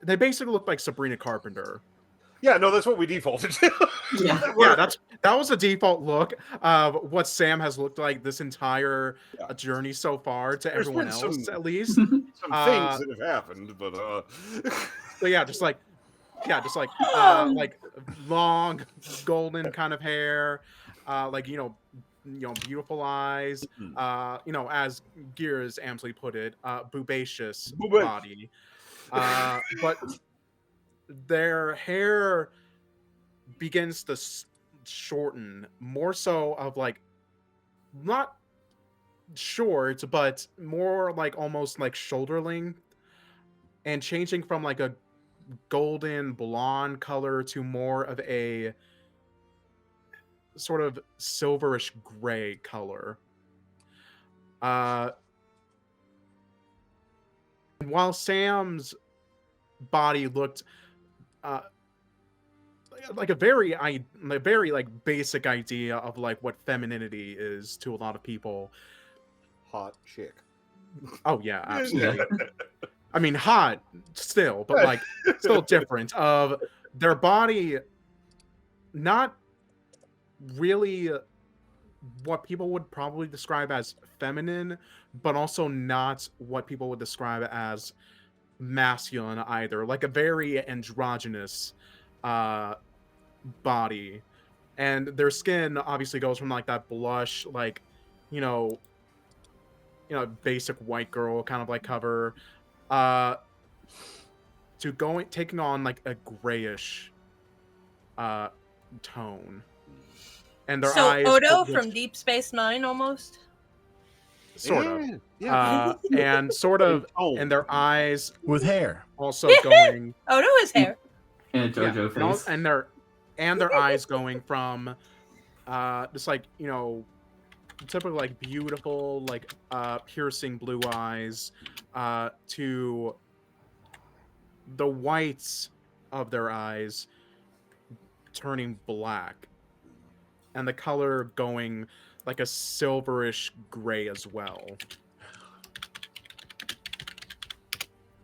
they basically look like Sabrina Carpenter. Yeah, no, that's what we defaulted to. yeah, that was the default look of what Sam has looked like this entire journey so far to everyone else, at least. Some things that have happened, but yeah, just like long golden kind of hair, like beautiful eyes, as Gears Amsley put it, boobacious body. But their hair begins to shorten, more so of like not short, but more like almost like shoulder length, and changing from like a golden blonde color to more of a sort of silverish gray color. while Sam's body looked like a very like basic idea of like what femininity is to a lot of people. Hot chick. Oh yeah, absolutely. I mean, hot still, but like still different. Of their body, not really what people would probably describe as feminine, but also not what people would describe as masculine either. Like a very androgynous body, and their skin obviously goes from like that blush, like you know, basic white girl kind of like cover, to taking on like a grayish tone, and their eyes. Odo from Deep Space Nine, almost. Sort of, and sort of, and their eyes with hair also going. Odo has hair. And JoJo face. And their eyes going from, just like typical like beautiful like piercing blue eyes, to the whites of their eyes turning black, and the color going like a silverish gray as well.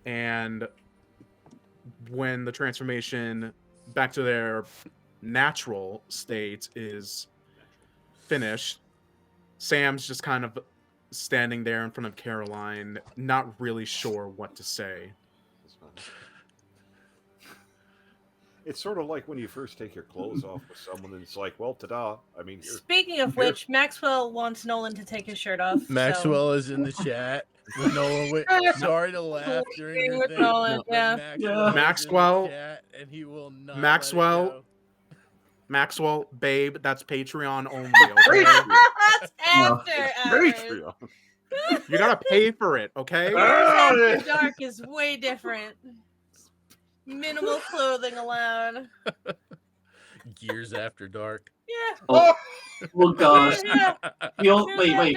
And when the transformation back to their natural state is finished, Sam's just kind of standing there in front of Caroline, not really sure what to say. It's sort of like when you first take your clothes off with someone, and it's like, well, ta-da. I mean, speaking of which, Maxwell wants Nolan to take his shirt off. Maxwell is in the chat. With Nolan, sorry to laugh during your thing. Nolan, yeah. Maxwell, and he will not. Maxwell, babe, that's Patreon only. Okay? That's after hours. Patreon. You gotta pay for it, okay? After dark is way different. Minimal clothing allowed. Gears After Dark. Yeah. Oh gosh. Yeah. Wait.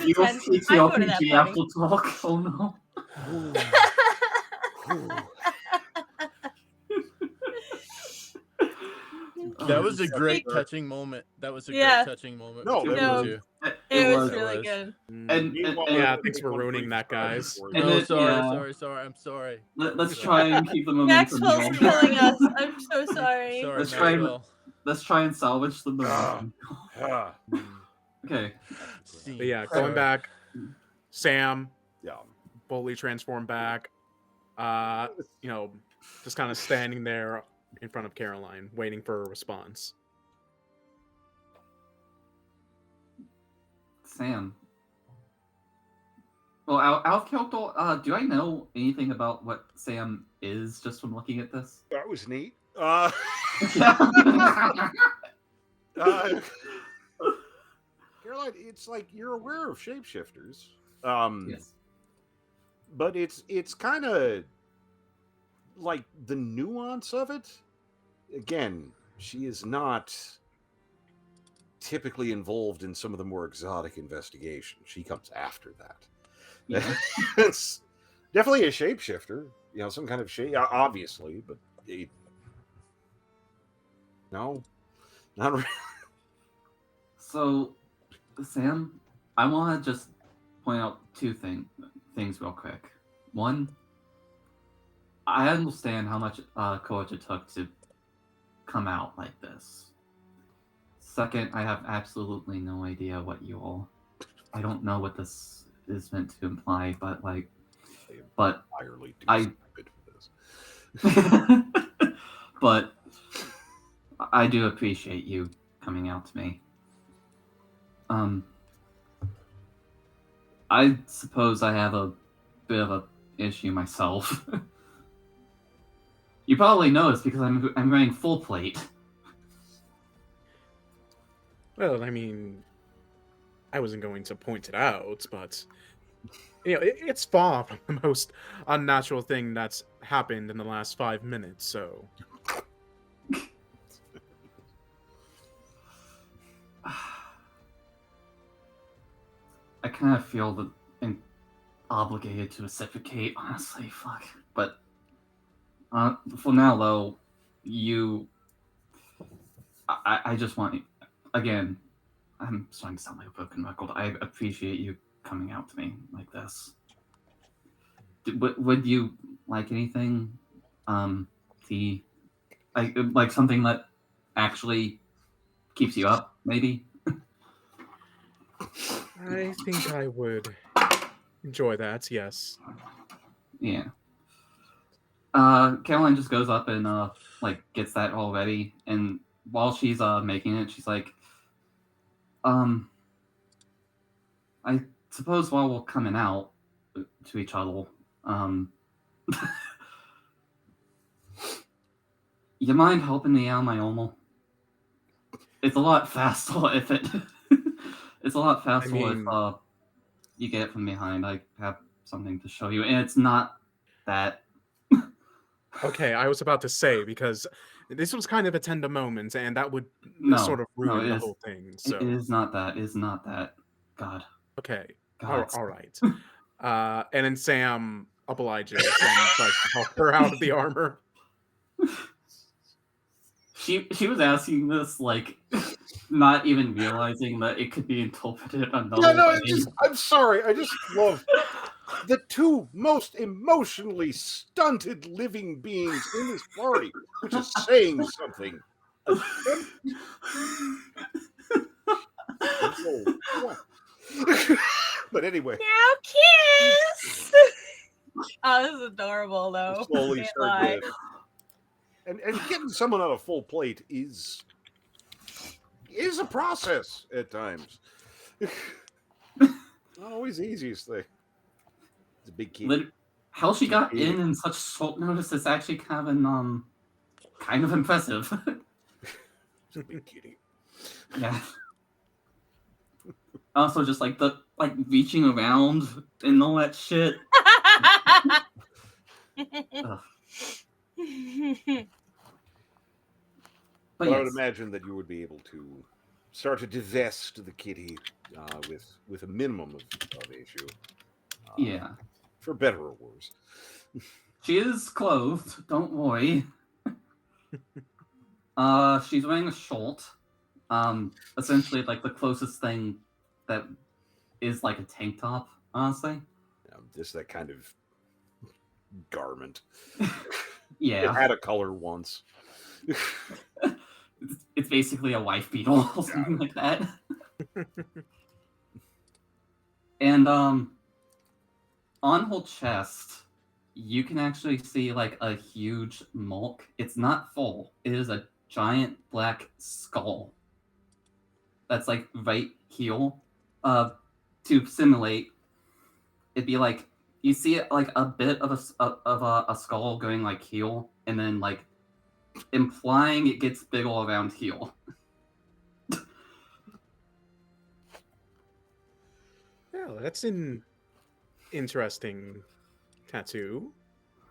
You'll see TRPG Apple talk. Oh no. That was a great touching moment. No, it was really good. And thanks for ruining that, guys. Sorry. I'm sorry. Let's try and keep the momentum. Maxwell's killing us. I'm so sorry. Let's try and salvage the momentum. Okay. But yeah, going back, Sam, fully transformed back. Just kind of standing there in front of Caroline, waiting for a response. Sam. Well, out of character, do I know anything about what Sam is just from looking at this? That was neat. Caroline, it's like you're aware of shapeshifters. Yes. But it's kind of like the nuance of it. Again, she is not typically involved in some of the more exotic investigations. She comes after that. Yeah. It's definitely a shapeshifter, some kind of shape, obviously, but no, not really. So, Sam, I want to just point out two things real quick. One, I understand how much courage it took to come out like this. Second, I have absolutely no idea what I don't know what this is meant to imply, but but I do appreciate you coming out to me. I suppose I have a bit of an issue myself. You probably know it's because I'm wearing full plate. Well, I mean, I wasn't going to point it out, but it's far from the most unnatural thing that's happened in the last 5 minutes. So, I kind of feel obligated to reciprocate, honestly, fuck. But for now, though, I just want, again, I'm starting to sound like a broken record. I appreciate you coming out to me like this. Would you like anything? Tea? Like something that actually keeps you up, maybe? I think I would enjoy that, yes. Yeah. Caroline just goes up and like gets that all ready, and while she's making it, she's like, I suppose while we're coming out to each other, you mind helping me out my Omo? It's a lot faster if it. It's a lot faster if you get it from behind. I have something to show you, and it's not that. Okay, I was about to say, because this was kind of a tender moment, and that would sort of ruin the whole thing. So it is not that. It is not that. God. Okay. God. All right. And then Sam obliges and tries to help her out of the armor. She was asking this like not even realizing that it could be interpreted another way. I'm sorry. I just love the two most emotionally stunted living beings in this party, which is saying something. But anyway. Now kiss! Oh, this is adorable, though. Slowly start and getting someone on a full plate is a process at times. Not always the easiest thing. It's a big key. How she got in such short notice is actually kind of impressive. It's a big kitty. Yeah. Also, just like the reaching around and all that shit. But I would imagine that you would be able to start to divest the kitty with a minimum of issue. Yeah. For better or worse. She is clothed, don't worry. She's wearing a short. Essentially like the closest thing that is like a tank top, honestly. Just that kind of garment. Yeah. It had a color once. It's basically a wife beater or something like that. And on her chest, you can actually see like a huge mark. It's not full. It is a giant black skull. That's like right here. To simulate, it'd be like you see it like a bit of a skull going like here, and then like implying it gets bigger around here. Well, that's an interesting tattoo.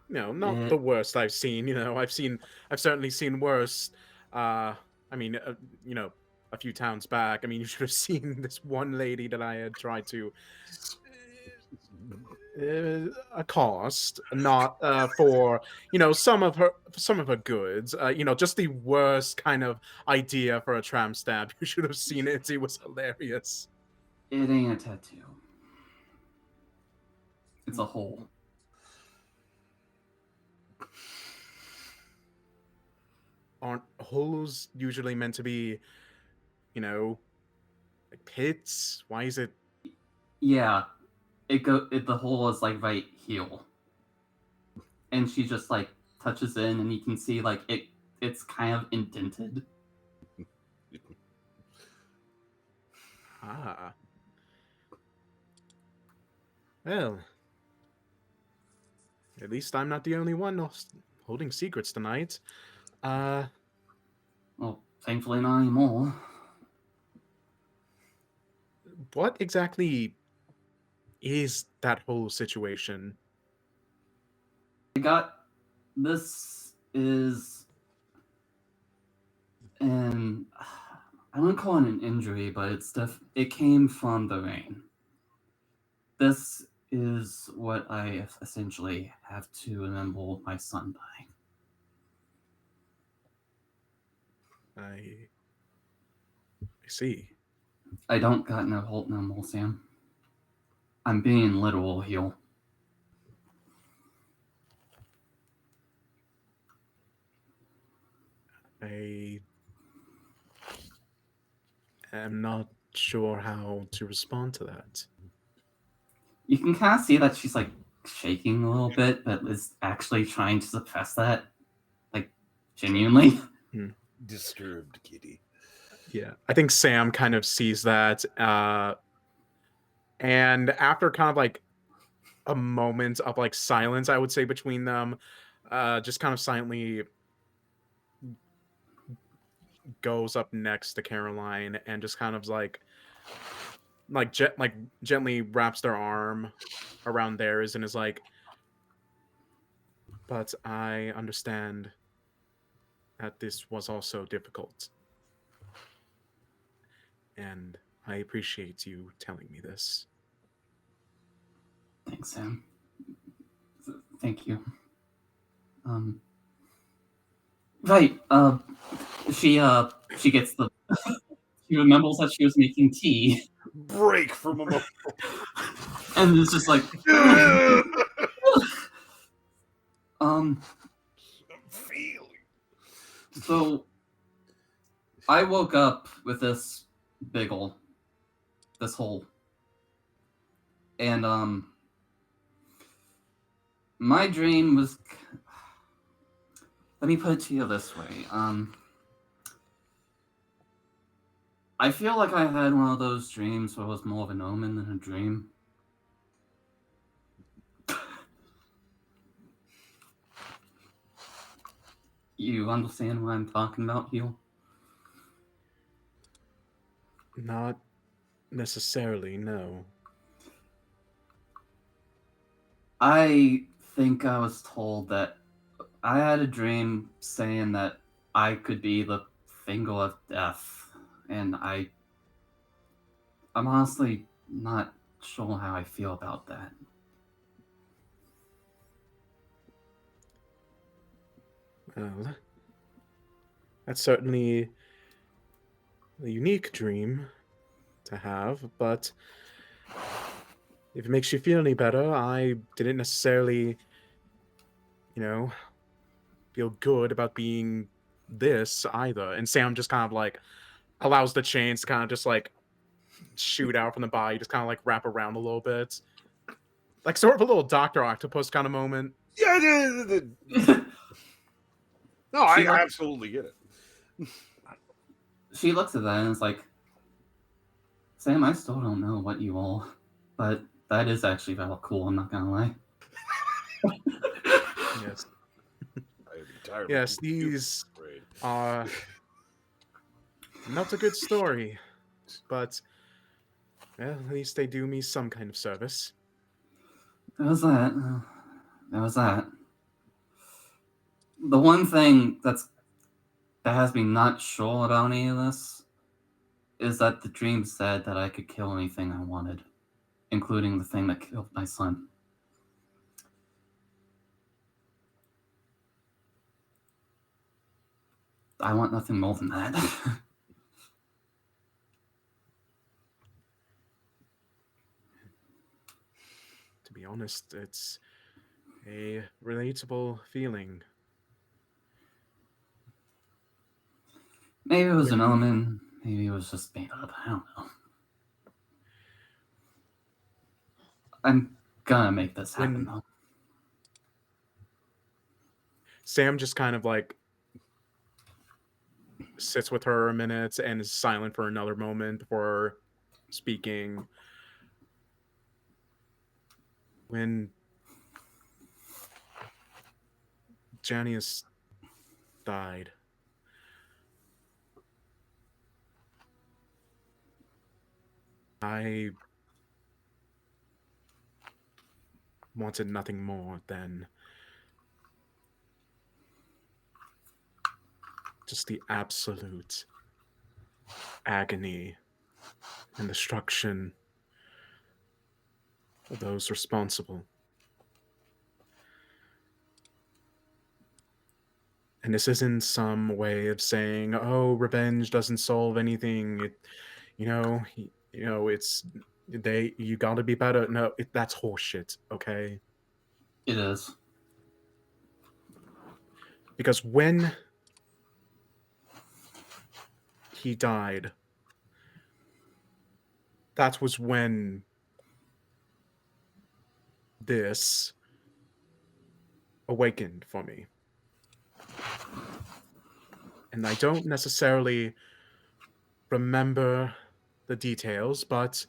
No, not the worst I've seen. I've certainly seen worse. A few towns back. I mean, you should have seen this one lady that I had tried to accost, not for some of her goods. Just the worst kind of idea for a tramp stamp. You should have seen it. It was hilarious. It ain't a tattoo. It's a hole. Aren't holes usually meant to be, like pits? Why is it? Yeah, the hole is like right here, and she just like touches in, and you can see like it's kind of indented. Ah. Well, at least I'm not the only one holding secrets tonight. Well, thankfully not anymore. What exactly is that whole situation? This is I wouldn't call it an injury, but it came from the rain. This is what I essentially have to enable my son by. I see. I don't got no hope no more, Sam. I'm being literal here. I am not sure how to respond to that. You can kind of see that she's like shaking a little bit, but is actually trying to suppress that, like genuinely. Disturbed kitty. Yeah, I think Sam kind of sees that, and after kind of like a moment of like silence, I would say between them, just kind of silently goes up next to Caroline and just kind of like gently wraps their arm around theirs and is like, but I understand that this was also difficult. And I appreciate you telling me this. Thanks, Sam. Thank you. Right. She gets the. She remembers that she was making tea. Break from a moment. And it's just like. Feeling. So, I woke up with this big ol', this hole, and my dream was. Let me put it to you this way. I feel like I had one of those dreams where it was more of an omen than a dream. You understand what I'm talking about, Hugh? Not necessarily, no. I think I was told that I had a dream saying that I could be the finger of death, and I'm honestly not sure how I feel about that. Well, that's certainly a unique dream to have, but if it makes you feel any better, I didn't necessarily, feel good about being this either. And Sam just kind of like allows the chains to kind of just like shoot out from the body, just kind of like wrap around a little bit. Like sort of a little Dr. Octopus kind of moment. Yeah, no, I absolutely get it. She looks at that and is like, Sam, I still don't know what you all, but that is actually very cool, I'm not gonna lie. Yes. I am entirely yes, these are not a good story, but well, at least they do me some kind of service. There was that. There was that. The one thing that has me not sure about any of this is that the dream said that I could kill anything I wanted, including the thing that killed my son. I want nothing more than that. To be honest, it's a relatable feeling. Maybe it was an omen. Maybe it was just made up. I don't know. I'm gonna make this happen, though. Sam just kind of like sits with her a minute and is silent for another moment before speaking. When Janius died, I wanted nothing more than just the absolute agony and destruction those responsible. And this isn't some way of saying, "Oh, revenge doesn't solve anything." It's you got to be better. No, that's horseshit. Okay. It is. Because when he died, that was when this awakened for me. And I don't necessarily remember the details, but,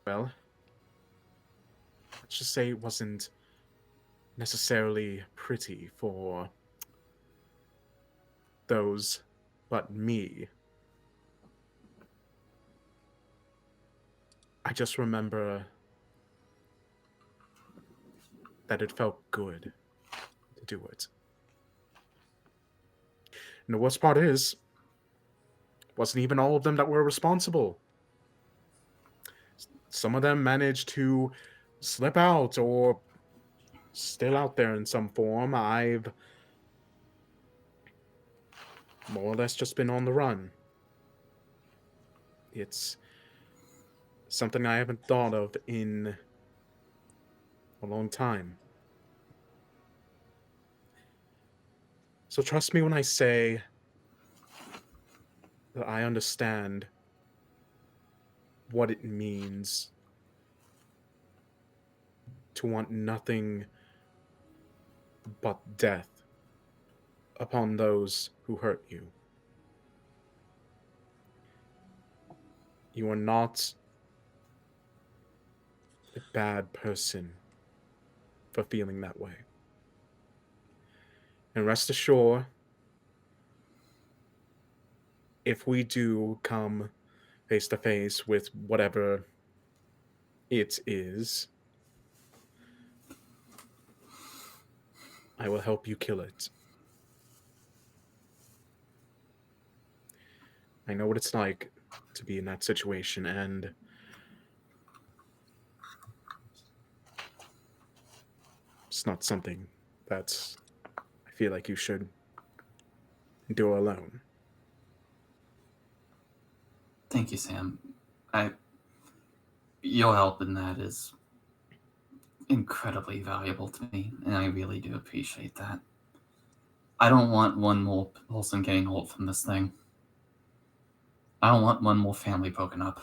well, let's just say it wasn't necessarily pretty for those but me. I just remember that it felt good to do it. And the worst part is, it wasn't even all of them that were responsible. Some of them managed to slip out or still out there in some form. I've more or less just been on the run. It's something I haven't thought of in a long time. So trust me when I say that I understand what it means to want nothing but death upon those who hurt you. You are not a bad person for feeling that way. And rest assured, if we do come face to face with whatever it is, I will help you kill it. I know what it's like to be in that situation, and it's not something that I feel like you should do alone. Thank you, Sam. Your help in that is incredibly valuable to me, and I really do appreciate that. I don't want one more person getting hurt from this thing. I don't want one more family broken up.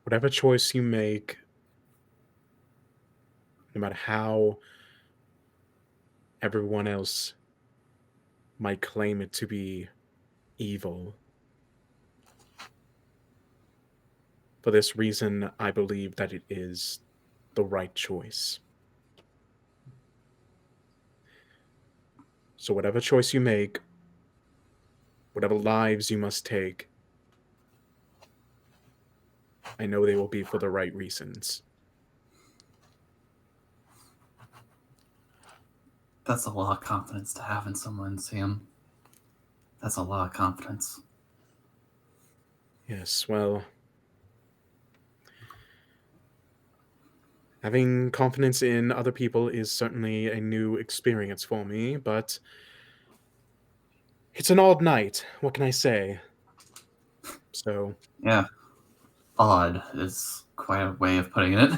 Whatever choice you make, no matter how everyone else might claim it to be evil, for this reason, I believe that it is the right choice. So whatever choice you make, whatever lives you must take, I know they will be for the right reasons. That's a lot of confidence to have in someone, Sam. That's a lot of confidence. Yes, well, having confidence in other people is certainly a new experience for me, but it's an odd night. What can I say? So, Yeah. Odd is quite a way of putting it.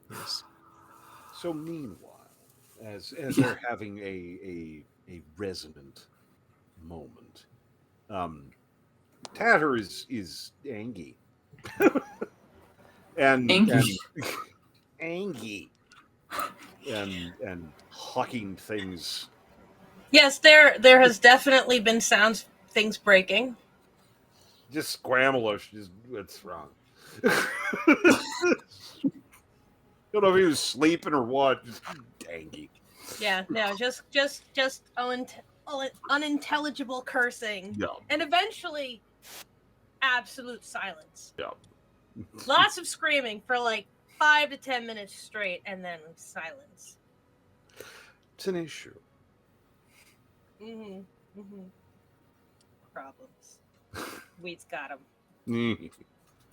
yes. So meanwhile, as they're having a resonant moment, Tatter is angry. and angry and hucking things. Yes, there has definitely been sounds things breaking. Just squamalish. Just what's wrong? Don't know if he was sleeping or what. Just dangy. Yeah, no, just unintelligible cursing. Yeah. And eventually absolute silence. Yeah. Lots of screaming for like 5 to 10 minutes straight, and then silence. It's an issue. Problems. Wheat's got him.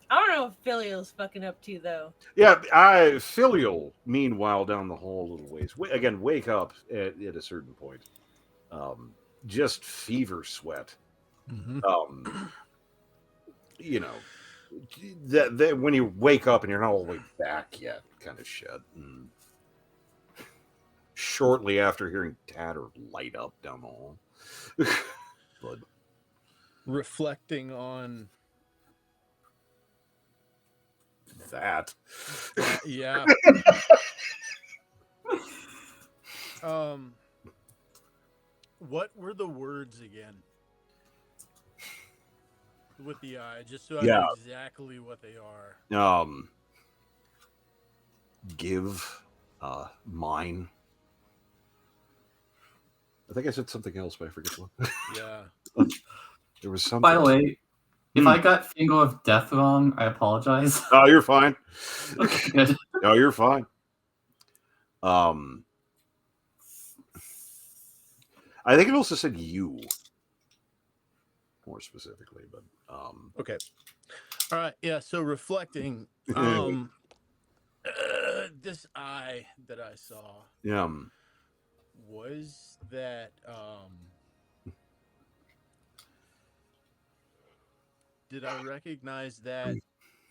I don't know what Filial's fucking up to, though. Yeah, Filial, meanwhile, down the hall a little ways. Again, wake up at a certain point. Just fever sweat. You know, that when you wake up and you're not all the way back yet, kind of shit. And shortly after hearing Tatter light up down the hall. But reflecting on that. Yeah. What were the words again? With the eye, just so I know exactly what they are. Give, mine. I think I said something else, but I forget what. Yeah. There was something. By the way, if I got Fingal of Death wrong, I apologize. Oh, you're fine. Okay, good. No, you're fine. I think it also said you, more specifically, but okay. All right. Yeah. So reflecting, this eye that I saw, was that did I recognize that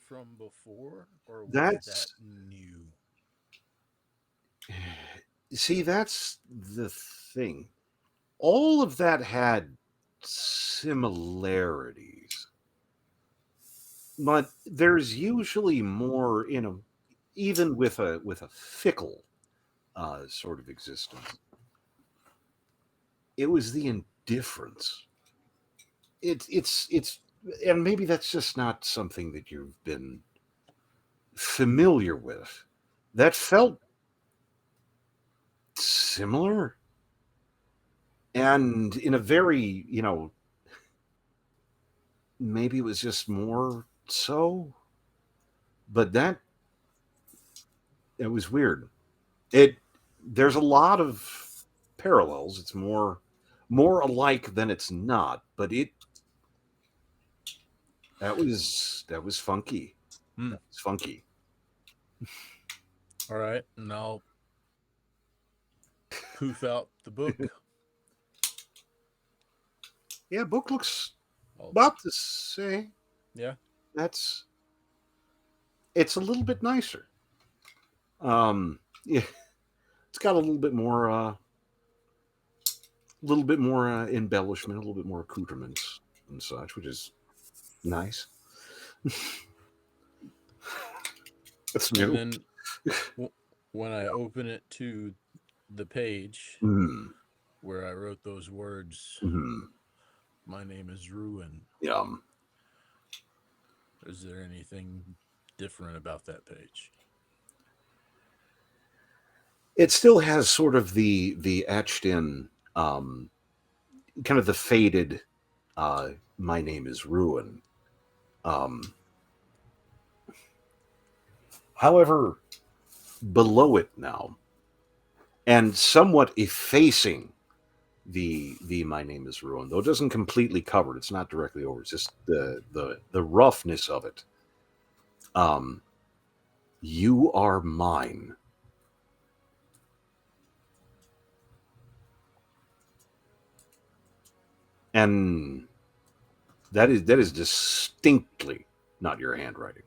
from before, or was that new? See, that's the thing. All of that had similarities, but there's usually more in a, even with a fickle sort of existence. It was the indifference. It's and maybe that's just not something that you've been familiar with. That felt similar, and in a very, maybe it was just more so, but it was weird. There's a lot of parallels. It's more alike than it's not, but that was funky. It's funky. All right, and I'll poof out the book. Yeah, book looks about the same. Yeah, it's a little bit nicer. Yeah, it's got a little bit more embellishment, a little bit more accoutrements and such, which is nice. That's new. And then when I open it to the page where I wrote those words, my name is Ruin. Is there anything different about that page? It still has sort of the etched in, kind of the faded, my name is Ruin. However, below it now, and somewhat effacing the my name is Ruin, though it doesn't completely cover it. It's not directly over. It's just the roughness of it. You are mine. And that is distinctly not your handwriting.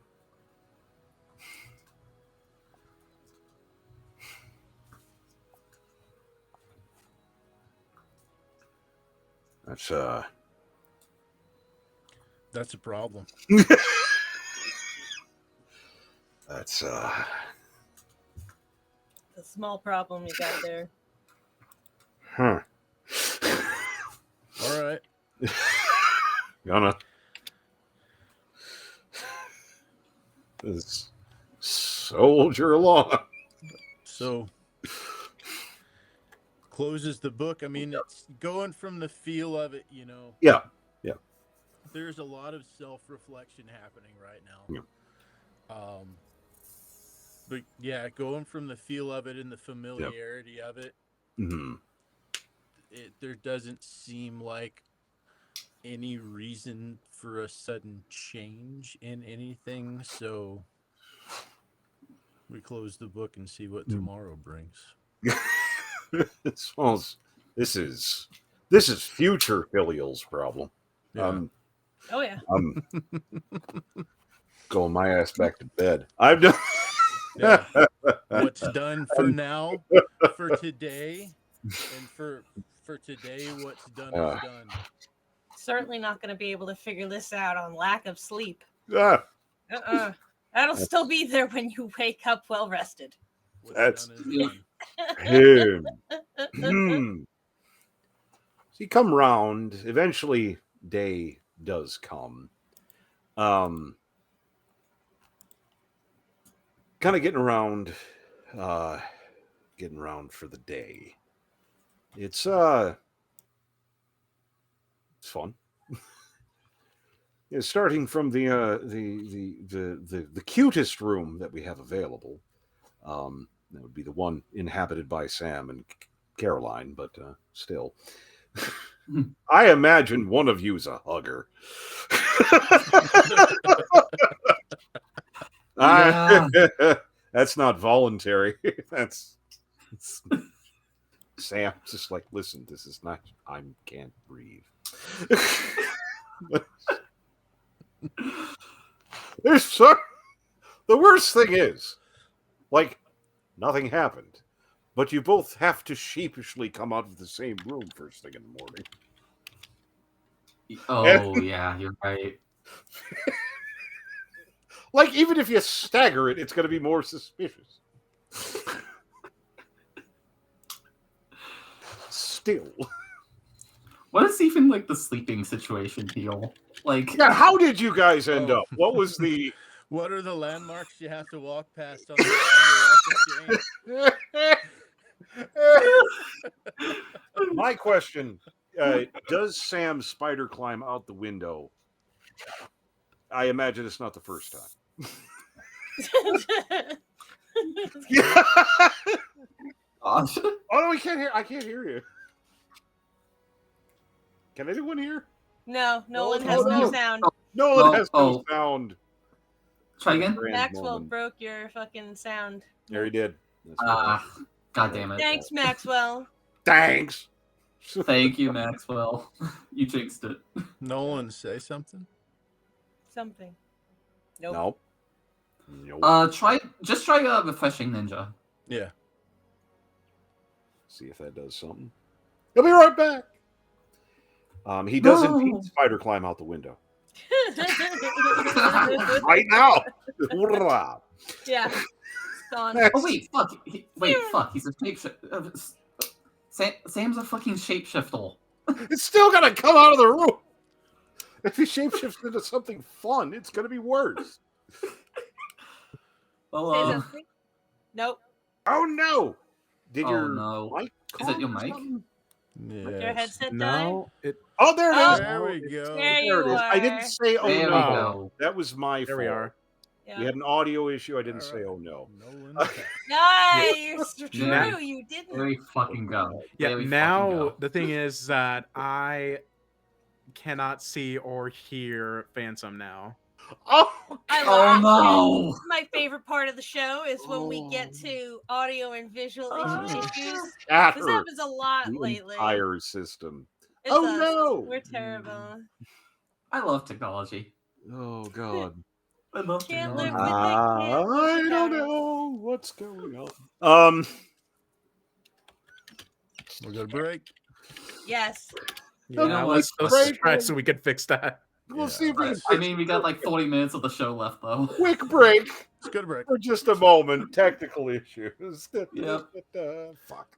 That's a problem. That's a small problem you got there. Huh. All right. Gonna soldier along. So closes the book. I mean, it's going from the feel of it, Yeah. There's a lot of self-reflection happening right now. But yeah, going from the feel of it and the familiarity of it, there doesn't seem like any reason for a sudden change in anything. So we close the book and see what tomorrow brings. This is future Filial's problem. Yeah. Oh yeah. I'm going my ass back to bed. I've done. Yeah. What's done for now, for today, and for today, what's done is done. Certainly not going to be able to figure this out on lack of sleep. That'll still be there when you wake up well rested. That's him. So you come round. Eventually, day does come. Kind of getting around for the day. It's fun. Yeah, starting from the cutest room that we have available. That would be the one inhabited by Sam and Caroline, but still. I imagine one of you's a hugger. That's not voluntary. That's Sam. Just like, listen, this is not. I can't breathe. The worst thing is, like, nothing happened, but you both have to sheepishly come out of the same room first thing in the morning. Oh, yeah, you're right. Like, even if you stagger it, it's going to be more suspicious. Still. What is even, like, the sleeping situation deal? Like, yeah, how did you guys end up? What was the... What are the landmarks you have to walk past on the walk of shame? My question, does Sam spider climb out the window? I imagine it's not the first time. Oh no, we can't hear. I can't hear you. Can anyone hear? No, Nolan has no sound. Nolan has no sound. Try again. Maxwell broke your fucking sound. There he did. God damn it. Thanks, Maxwell. Thanks. Thank you, Maxwell. You jinxed it. Nolan, say something. Something. Nope. Try refreshing ninja. Yeah. See if that does something. He'll be right back. He does indeed spider climb out the window. Right now. Yeah. It's gone. Oh wait, fuck. Fuck. He's a shapeshifter. Sam's a fucking shapeshifter. It's still gonna come out of the room. If he shapeshifts into something fun, it's gonna be worse. Hello. Nope. Oh no! Did your mic? Is it your mic? Yes. Your headset no, died? Oh, there it is. There we go. There it is. I didn't say oh there no. That was my fault. We are. Yeah. We had an audio issue. I didn't say oh no. Nice. True, you didn't. There we fucking go. Yeah. Now the thing is that I cannot see or hear Phantom now. Oh, no! My favorite part of the show is when we get to audio and visual issues. This happens a lot lately. Entire system. It's no! We're terrible. I love technology. Oh god. I love Can't technology. live with it. I don't know what's going on. We're gonna break. Yes. Yeah, let's try so we can fix that. We'll see if we can. I mean, we got like 40 minutes of the show left, though. Quick break. It's a good break. For just a moment. Technical issues. Yep. Fuck.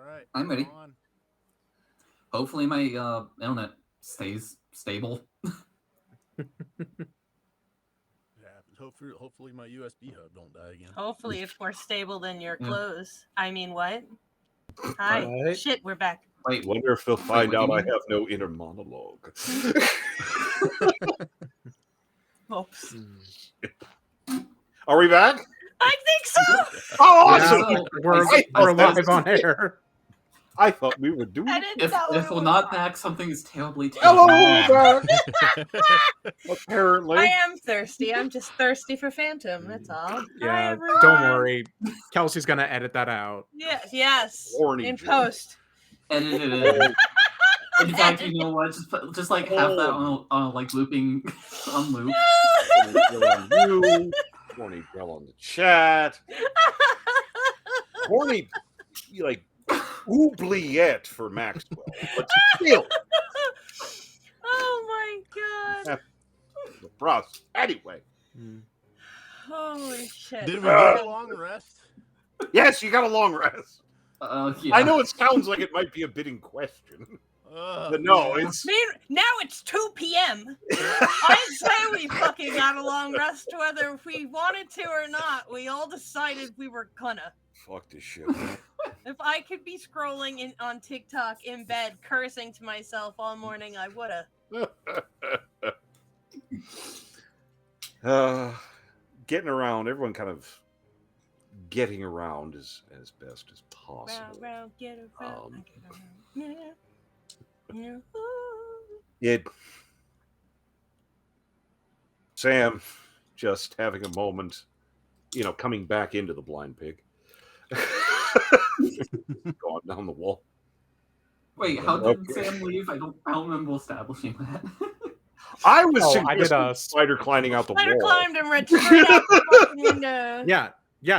right. I'm ready. On. Hopefully my internet stays stable. Hopefully my USB hub don't die again. Hopefully it's more stable than your clothes. I mean, what? Hi. What? Shit, we're back. Wait, Wonder if they'll find what do out you I mean? have no inner monologue. Oops. Are we back? I think so. Oh, Yeah, awesome! we're live on air. I thought we were doing. I didn't If know it we're was not on. back, something is terribly Hello, wrong. back. Apparently, I am thirsty. I'm just thirsty for Phantom. That's all. Hi, Yeah, everyone. don't worry. Kelsey's gonna edit that out. Yes. Horny In joke. post. Edit it in. In fact, you know what? Just like have that on like looping on loop. Horny Jill on you. Horny Jill on the chat. Horny, like oubliette for Maxwell, but still. Oh my god. The process. Anyway, Holy shit. Did we get a long rest? yes, you got a long rest. Yeah. I know it sounds like it might be a bit in question, but no, it's. Now it's 2 p.m. I'd say we fucking got a long rest, whether we wanted to or not. We all decided we were gonna. Fuck this shit. If I could be scrolling on TikTok in bed, cursing to myself all morning, I woulda. Getting around, everyone kind of getting around as best as possible. Round, get around, get around. Yeah. Sam just having a moment, coming back into the blind pig. Going down the wall. Wait, how did Sam leave? I don't remember establishing that. I was suggesting spider climbing out the wall. Spider climbed and ran straight out the fucking window. Yeah,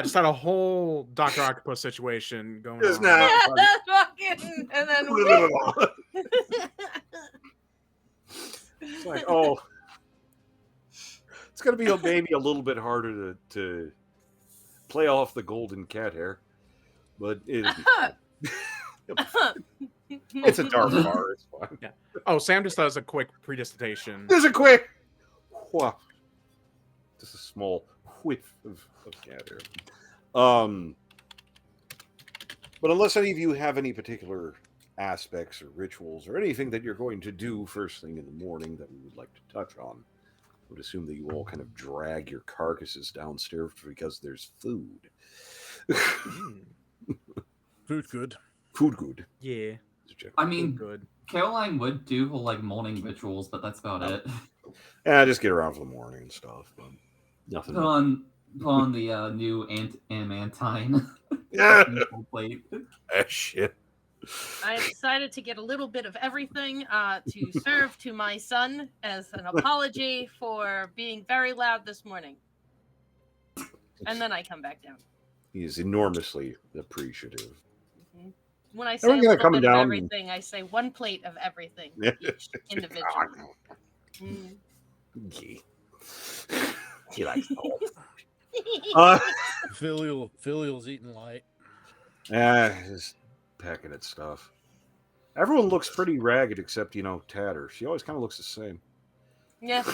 just had a whole Dr. Octopus situation going Just on. now. Yeah, that's fucking, and then It's like, it's going to be maybe a little bit harder to play off the golden cat hair, but it's a dark bar. It's fine. Yeah. Oh, Sam just does a quick predistination. There's a quick, just a small whiff of cat hair. But unless any of you have any particular aspects or rituals or anything that you're going to do first thing in the morning that we would like to touch on, I would assume that you all kind of drag your carcasses downstairs because there's food. Food good. Food good. Yeah. I mean, good. Caroline would do her like morning rituals, but that's about it. Yeah, just get around for the morning and stuff, but nothing. Put on the new amantine. Yeah. Plate. Shit. I decided to get a little bit of everything to serve to my son as an apology for being very loud this morning. And then I come back down. He is enormously appreciative. Mm-hmm. When I say a little bit of everything, I say one plate of everything each individually. He likes Filial's eating light. Just pecking at stuff. Everyone looks pretty ragged except, Tatter. She always kind of looks the same. Yes.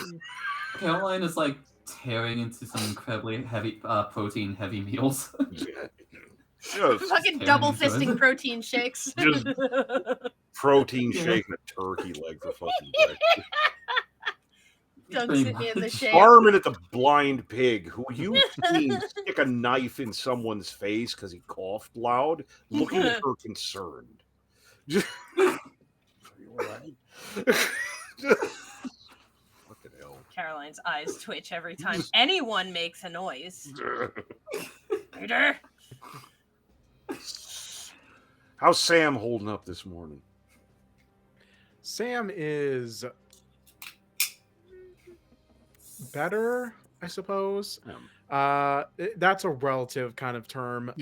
Caroline is like tearing into some incredibly heavy protein heavy meals. Just fucking double fisting protein shakes. Just protein shake and a turkey leg for fucking breakfast. Dunks it in the shake. Armin at the blind pig, who you've seen stick a knife in someone's face because he coughed loud, looking at her concerned. Just, fucking hell. Caroline's eyes twitch every time anyone makes a noise. Peter. How's Sam holding up this morning? Sam is better, I suppose. That's a relative kind of term.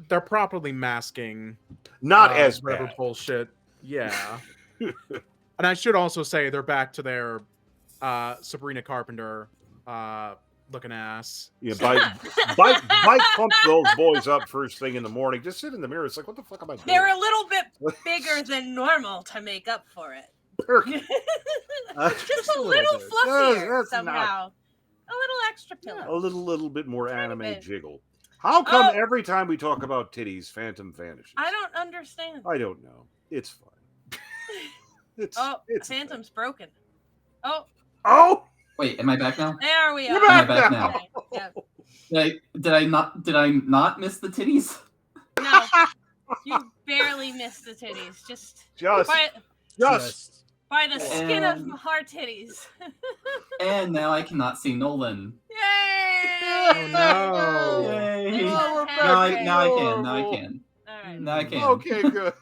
They're properly masking not as bad bullshit. Yeah. And I should also say they're back to their Sabrina Carpenter looking ass. Yeah, Bike pumps those boys up first thing in the morning. Just sit in the mirror. It's like, what the fuck am I doing? They're a little bit bigger than normal to make up for it. Just a little fluffier somehow. A little extra pillow. A little bit more anime jiggle. How come every time we talk about titties, Phantom vanishes? I don't understand. I don't know. It's fine. it's Phantom's broken. Oh! Wait, am I back now? There we are. Am I back now? Yeah. Did I not miss the titties? No. You barely missed the titties. Just by the skin of our titties. And now I cannot see Nolan. Yay! Oh no! Yay! Oh, Now I can. All right. Now I can. Okay, good.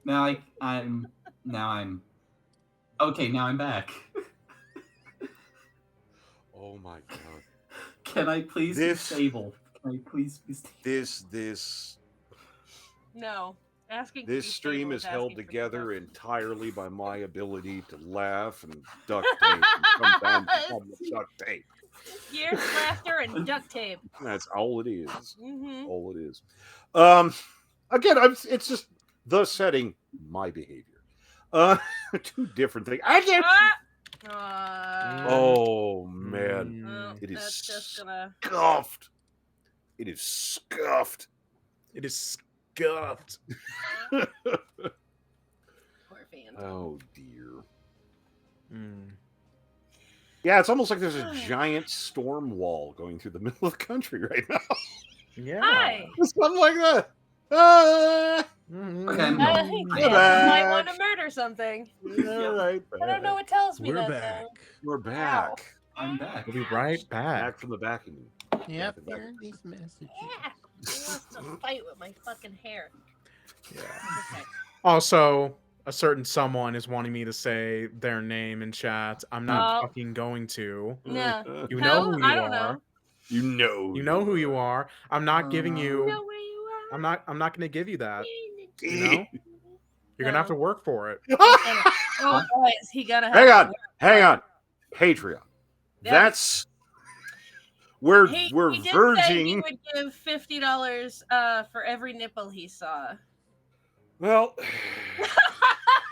Now I'm okay. Now I'm back. Oh my god! Can I please be stable? Can I please be stable? This No. Asking this stream is held together entirely by my ability to laugh and duct tape and sometimes duct tape. Years, laughter, and duct tape. That's all it is. Mm-hmm. All it is. Again, it's just the setting, my behavior. Two different things. Oh man, it is scuffed. It is scuffed. It is scuffed. Poor Phantom. Oh dear. Yeah, it's almost like there's a giant storm wall going through the middle of the country right now. Yeah. Hi. Something like that. Okay, You might want to murder something. All right. I don't know what tells me We're that. back. Though. We're back. I'm back. We'll be right back. Back from the back. Yep. These messages. Yeah. He wants to fight with my fucking hair. Yeah. Okay. Also, a certain someone is wanting me to say their name in chat. I'm not fucking going to. No. You know who you I don't are. know. You know who you are. I'm not giving You you. know where you are. I'm not going to give you that. You know. You're gonna have to work for it. Oh boys, he gotta have Hang on. Patreon. Yep. That's we're He did verging. say he would give $50 for every nipple he saw. Well,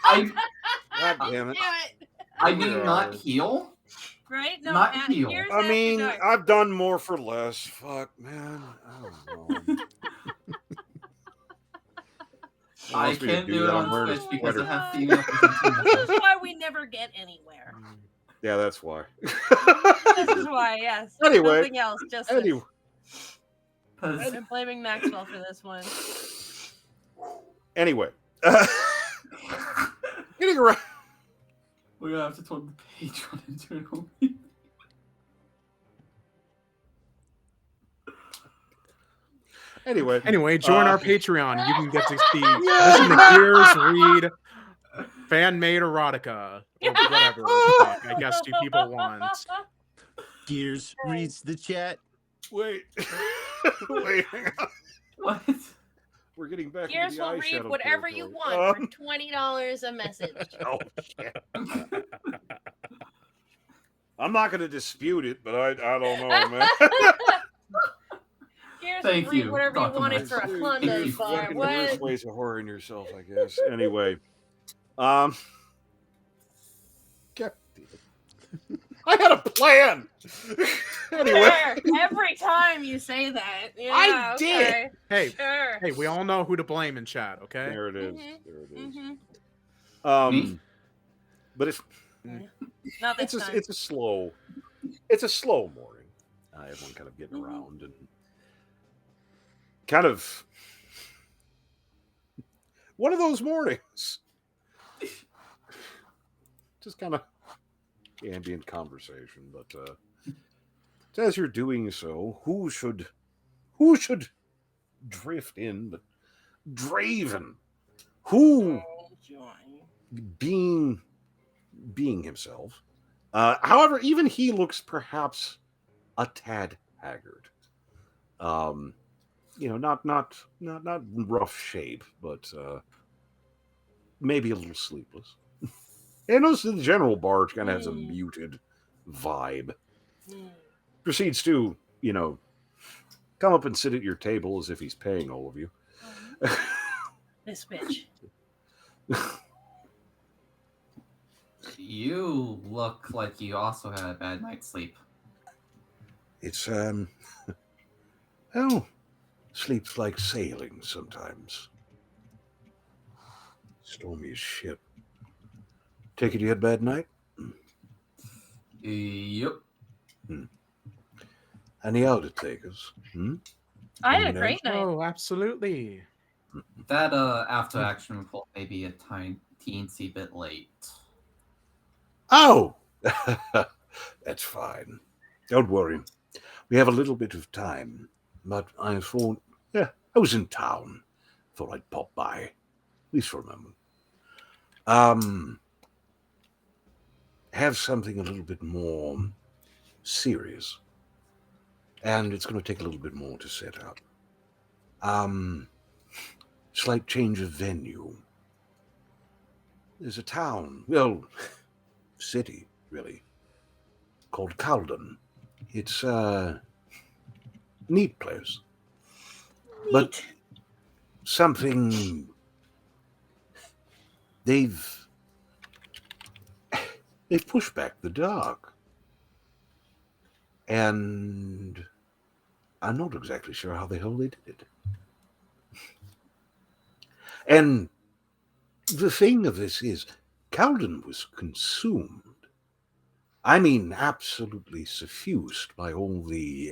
I God damn it. I mean, not heal. Right? No, Not heal. here's I mean, after dark. I've done more for less. Fuck, man. I don't know. I can't do it on Twitch because I have female This presentation. is why we never get anywhere. Yeah, that's why. This is why, yes. Anyway. Nothing else, just this. Anyway. I'm blaming Maxwell for this one. Anyway. Getting around. We're gonna have to turn the page on internally. Anyway, join our Patreon. You can get to see listen to Gears read fan-made erotica or whatever I guess you people want. Gears reads the chat. Wait. Wait, hang on. What? We're getting back Gears into the will read eyeshadow whatever territory. you want for $20 a message. Oh, shit. I'm not going to dispute it, but I don't know, man. Gears Thank will read you, whatever you Dr. wanted Mike. for a Thank Klondike you. bar. Fucking worst What? ways of whoring yourself, I guess. Anyway. God damn it. I had a plan. Anyway. There, every time you say that. Yeah, I did. okay. Hey, Sure. hey, we all know who to blame in chat, okay? There it is. Mhm. There it is. Mhm. But it's Not this time. it's a slow morning. Everyone kind of getting around and kind of one of those mornings. Just kind of ambient conversation, but as you're doing so, who should drift in but Draven, who being himself. However, even he looks perhaps a tad haggard. Not rough shape, but maybe a little sleepless. And notice the general barge kind of has a muted vibe. Proceeds to, come up and sit at your table as if he's paying all of you. This bitch. You look like you also had a bad night's sleep. It's, well, sleep's like sailing sometimes. Stormy as shit. Take it you had a bad night? Yep. Any Undertakers? I had a great night. Oh, absolutely. That after action report may be a teensy bit late. Oh! That's fine. Don't worry. We have a little bit of time. But I thought, I was in town. Thought I'd pop by. At least for a moment. Have something a little bit more serious. And it's going to take a little bit more to set up. Slight change of venue. There's a town, city, really, called Calden. It's a neat place. But something they've pushed back the dark. And I'm not exactly sure how the hell they did it. And the thing of this is, Calden was consumed. I mean, absolutely suffused by all the,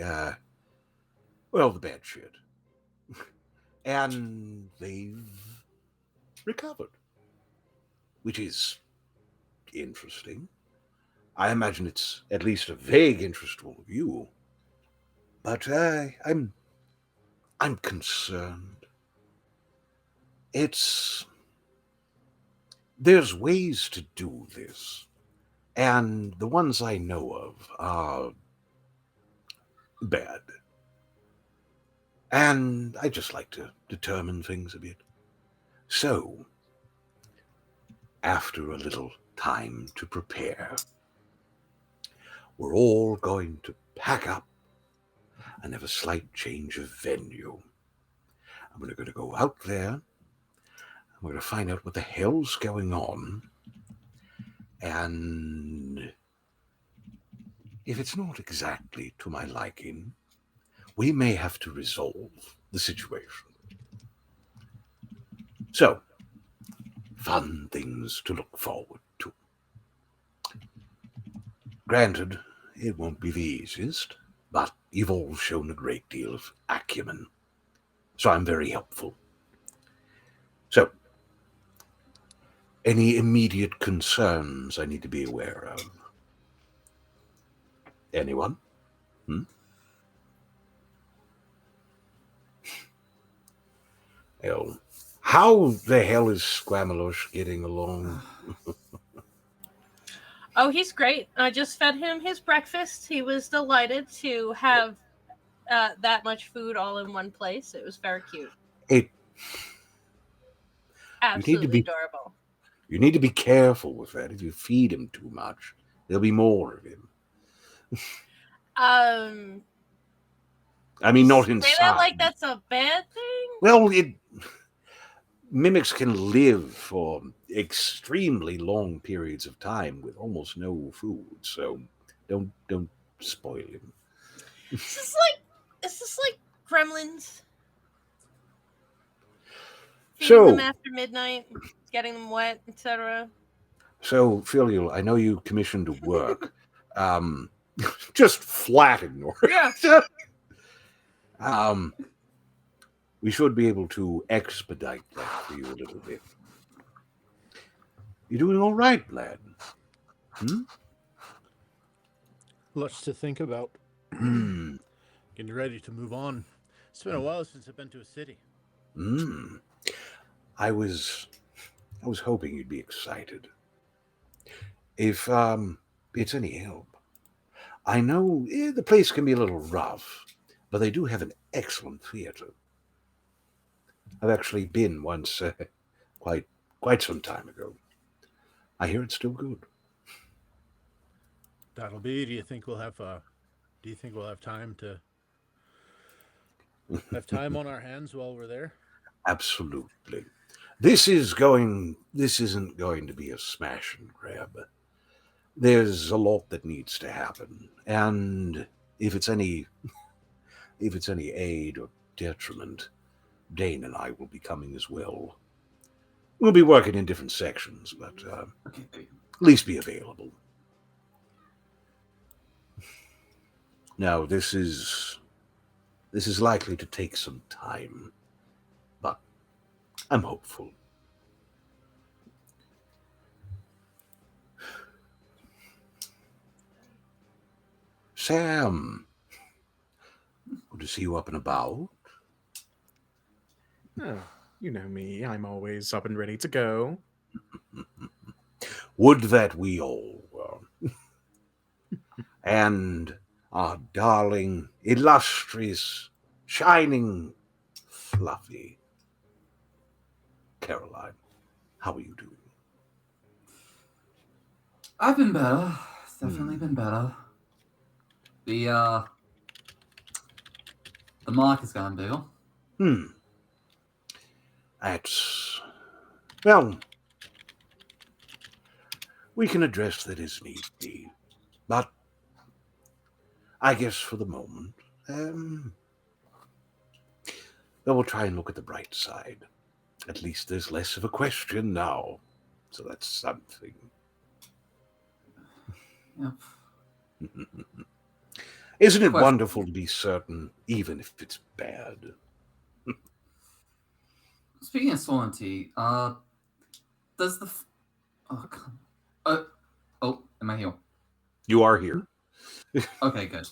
the bad shit. And they've recovered. Which is interesting. I imagine it's at least a vague interest to all of you. But I'm concerned. There's ways to do this, and the ones I know of are bad. And I just like to determine things a bit. So, after a little time to prepare, we're all going to pack up and have a slight change of venue. And we're going to go out there, and we're going to find out what the hell's going on. And if it's not exactly to my liking, we may have to resolve the situation. So, fun things to look forward to. Granted, it won't be the easiest, but you've all shown a great deal of acumen, so I'm very helpful. So, any immediate concerns I need to be aware of? Anyone? Hell, how the hell is Squamelosh getting along? Oh, he's great. I just fed him his breakfast. He was delighted to have that much food all in one place. It was very cute. Absolutely adorable. You need to be careful with that. If you feed him too much, there'll be more of him. I mean, not inside. Say that like that's a bad thing? Well, mimics can live for extremely long periods of time with almost no food, so don't spoil him. Is this like Gremlins? Feeding them after midnight, getting them wet, etc. So, Filial, I know you commissioned work. Just flat ignore. Yeah. We should be able to expedite that for you a little bit. You doing all right, lad? Lots to think about. Getting ready to move on. It's been a while since I've been to a city. I was hoping you'd be excited. If it's any help, I know the place can be a little rough, but they do have an excellent theater. I've actually been once, quite some time ago. I hear it's still good. That'll be. Do you think we'll have time to have time on our hands while we're there? Absolutely. This isn't going to be a smash and grab. There's a lot that needs to happen, and if it's any aid or detriment, Dane and I will be coming as well. We'll be working in different sections, but Okay. at least be available. Now, this is likely to take some time, but I'm hopeful. Sam, good to see you up and about. Oh, you know me. I'm always up and ready to go. Would that we all were. And our darling, illustrious, shining, fluffy Caroline, how are you doing? I've been better. It's definitely been better. The mark has gone bigger. That's... Well, we can address that as need be. But I guess for the moment, we'll try and look at the bright side. At least there's less of a question now. So that's something. Yep. Isn't it wonderful to be certain, even if it's bad? Speaking of sovereignty, does the... am I here? You are here. Okay, good.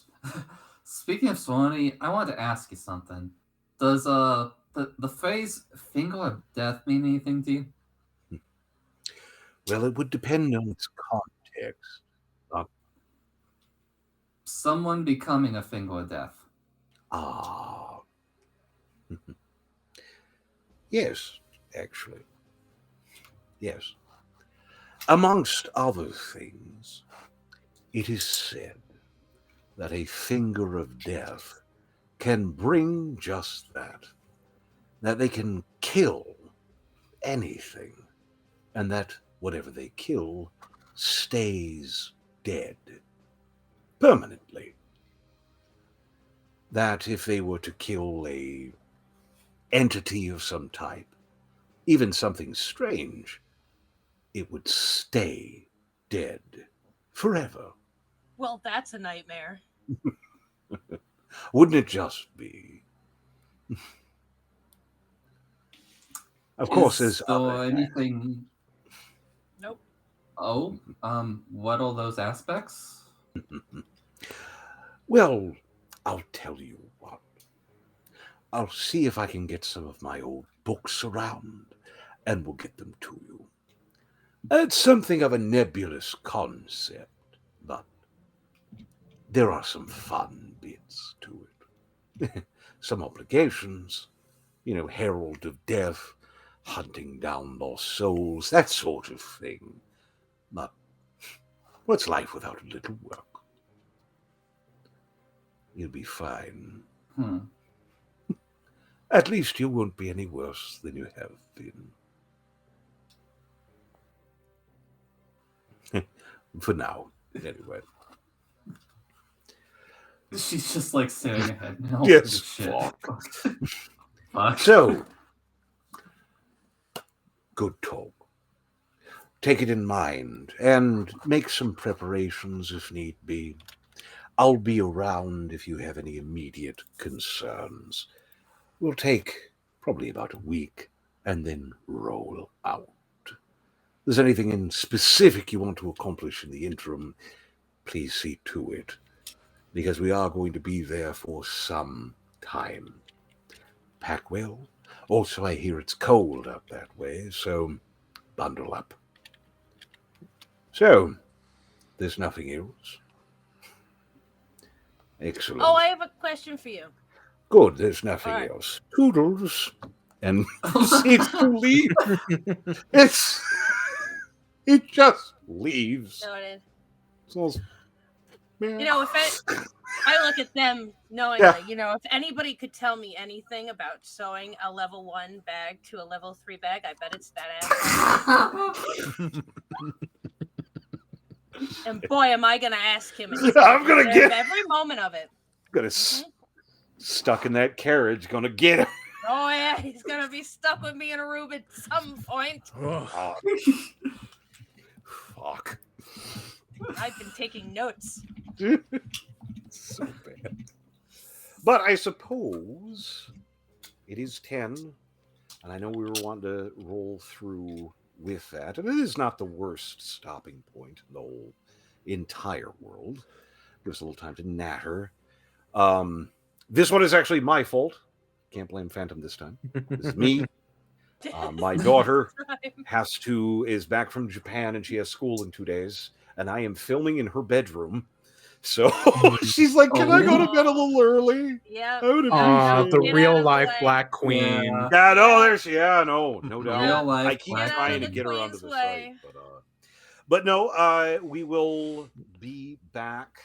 Speaking of sovereignty, I wanted to ask you something. Does the phrase "finger of death" mean anything to you? Well, it would depend on its context. Someone becoming a finger of death. Ah. Yes, actually. Yes. Amongst other things, it is said that a finger of death can bring just that they can kill anything, and that whatever they kill stays dead permanently. That if they were to kill a entity of some type, even something strange, it would stay dead forever. Well, that's a nightmare. Wouldn't it just be? Of course, there's other anything. Nope. Oh, what are those aspects? Well, I'll tell you what. I'll see if I can get some of my old books around, and we'll get them to you. It's something of a nebulous concept, but there are some fun bits to it. Some obligations, herald of death, hunting down lost souls, that sort of thing. But what's life without a little work? You'll be fine. At least you won't be any worse than you have been. For now, anyway. She's just like staring ahead now. Yes, fuck. So, good talk. Take it in mind and make some preparations if need be. I'll be around if you have any immediate concerns. We'll take probably about a week and then roll out. If there's anything in specific you want to accomplish in the interim, please see to it, because we are going to be there for some time. Pack well. Also, I hear it's cold up that way, so bundle up. So, there's nothing else? Excellent. Oh, I have a question for you. Good, there's nothing else. Toodles. And proceeds to leave. It just leaves. Noted. So You know, I look at them knowingly, you know, if anybody could tell me anything about sewing a level 1 bag to a level 3 bag, I bet it's that asshole. And boy, am I going to ask him. I'm going to get every moment of it. Gonna stuck in that carriage, gonna get him. Oh, yeah, he's going to be stuck with me in a room at some point. Oh. Fuck. I've been taking notes. So bad. But I suppose it is 10, and I know we were wanting to roll through with that, and it is not the worst stopping point in the whole entire world. Give us a little time to natter. This one is actually my fault. Can't blame Phantom this time. This is me. My daughter is back from Japan, and she has school in 2 days, and I am filming in her bedroom. So she's like, "Can I go to bed a little early?" Yeah. The real life Black Queen. Yeah, no, there's no doubt. Real life I keep Black trying to Queen. get her onto the site, but no. We will be back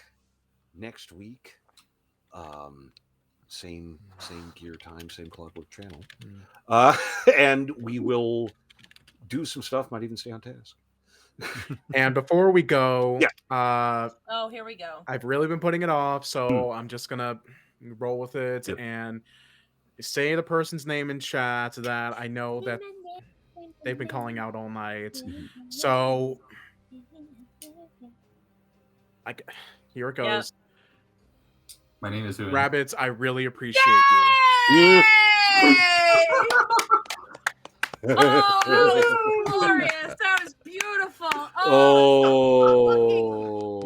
next week. Same gear time, same clockwork channel, and we will do some stuff. Might even stay on task. And before we go, here we go. I've really been putting it off, so I'm just gonna roll with it and say the person's name in chat that I know that they've been calling out all night. So, here it goes. My name is Uwe. Rabbits, I really appreciate you. Oh, that was glorious. That was beautiful.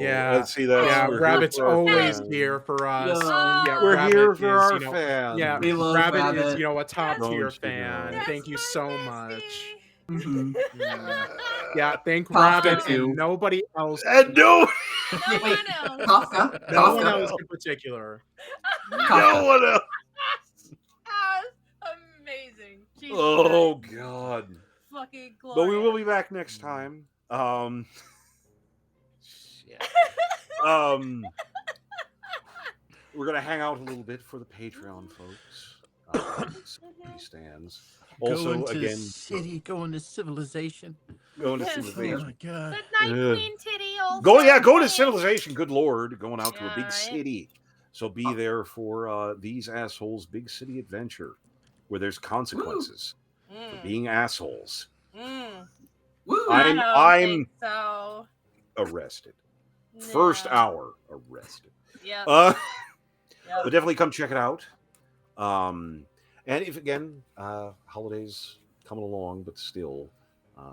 Yeah. Let's see that. Yeah, Rabbit's always here for us. Yeah, we're Rabbit here for our is, fans. Yeah, We love Rabbit is, Rabbit. a top tier Don't you fan. know. Thank you so much. Yeah, thank Kafka Rabbit too. and nobody else. And no Kafka. No one else in particular. no one else. Amazing. Jesus Oh Christ. God. Fucking glorious. But we will be back next time. Shit. We're gonna hang out a little bit for the Patreon folks. Stands. Also, going to again, city, going to civilization. going to Yes. Oh civilization. my god! Good night, Queen Titty. Old Go to civilization. Good lord, going out to a big Alright. city. So be there for these assholes' big city adventure, where there's consequences for being assholes. Woo! I'm so. arrested. No. First hour arrested. Yeah. But definitely come check it out. And if again, holidays coming along, but still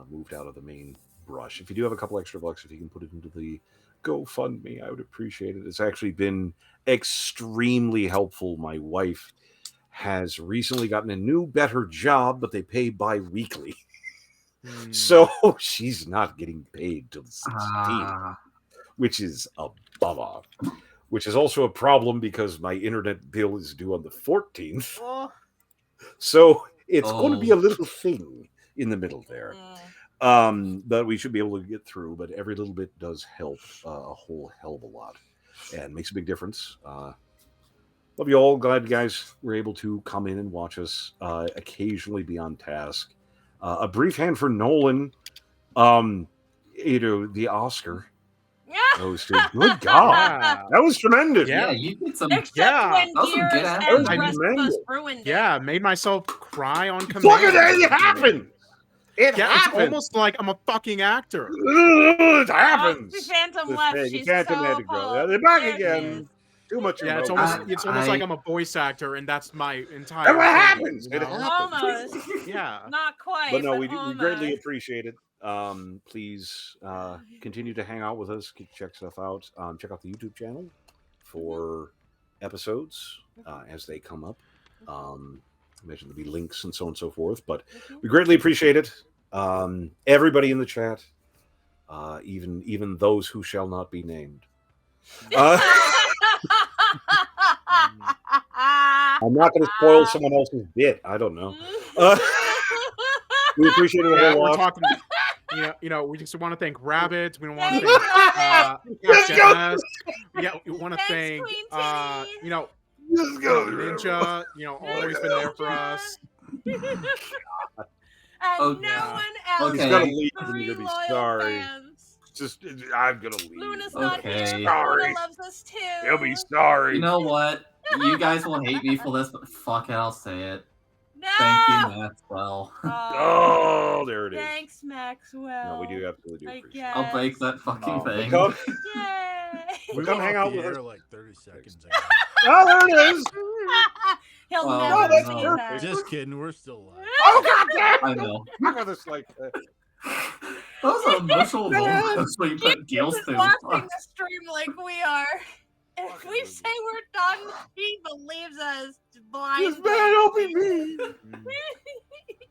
moved out of the main brush. If you do have a couple extra bucks, if you can put it into the GoFundMe, I would appreciate it. It's actually been extremely helpful. My wife has recently gotten a new, better job, but they pay bi-weekly. So she's not getting paid till the 16th, which is a bummer. Which is also a problem because my internet bill is due on the 14th. So it's going to be a little thing in the middle there. But we should be able to get through. But every little bit does help a whole hell of a lot. And makes a big difference. Love you all. Glad you guys were able to come in and watch us occasionally be on task. A brief hand for Nolan. The Oscar. Goes to, good God, that was tremendous. Yeah, you did some. Except when that was some Gears good and acting. the rest of us ruined it. Yeah, made myself cry on command. Look at that! It happened. It It's happened. almost like I'm a fucking actor. It happens. Phantom left. She's so go. They're back again. Too much. Yeah, it's almost like I'm a voice actor, and that's my entire. That's what happens. You know? It happens. Almost. Yeah. Not quite. But no, we almost. greatly appreciate it. Please continue to hang out with us. Check stuff out. Check out the YouTube channel for episodes as they come up. I mentioned there'll be links and so on and so forth. But we greatly appreciate it. Everybody in the chat, even those who shall not be named. I'm not going to spoil someone else's bit. I don't know. We appreciate it a whole lot. We're talking. We just want to thank Rabbit. We want to thank Jess. Yeah, we want to Thanks, thank, Queen Titty. you know, Let's go, Ninja, you know, always been there for us. And Oh, no yeah. one else. Okay. He's gonna leave and Three you're gonna be loyal sorry. fans. Just, I'm gonna leave. Luna's Okay. not here. Sorry. Luna loves us too. He'll be sorry. You know what? You guys will hate me for this, but fuck it, I'll say it. No. Thank you, Maxwell. Oh, there it is. Thanks, Maxwell. No, we do absolutely do I appreciate guess. I'll break that fucking it. thing. Come, Yay. We come were hang off out the with air us. like 30 seconds ago. Oh, there it is. He'll Oh, never that's see perfect. that. Just kidding, we're still alive. Oh, God damn. I know. Look at this, like, That was an emotional moment when you put deals He's through. watching the stream like we are. If Fucking we loser. say we're done, he believes us blindly. Just, man, don't be mean.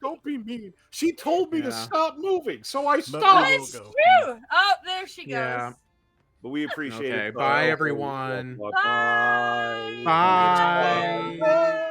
Don't be mean. She told me to Yeah. stop moving, so I But stopped. we will It's go. true. Oh, there she goes. Yeah. But we appreciate Okay, it. bye, Oh, everyone. Bye. Bye. Bye. Bye.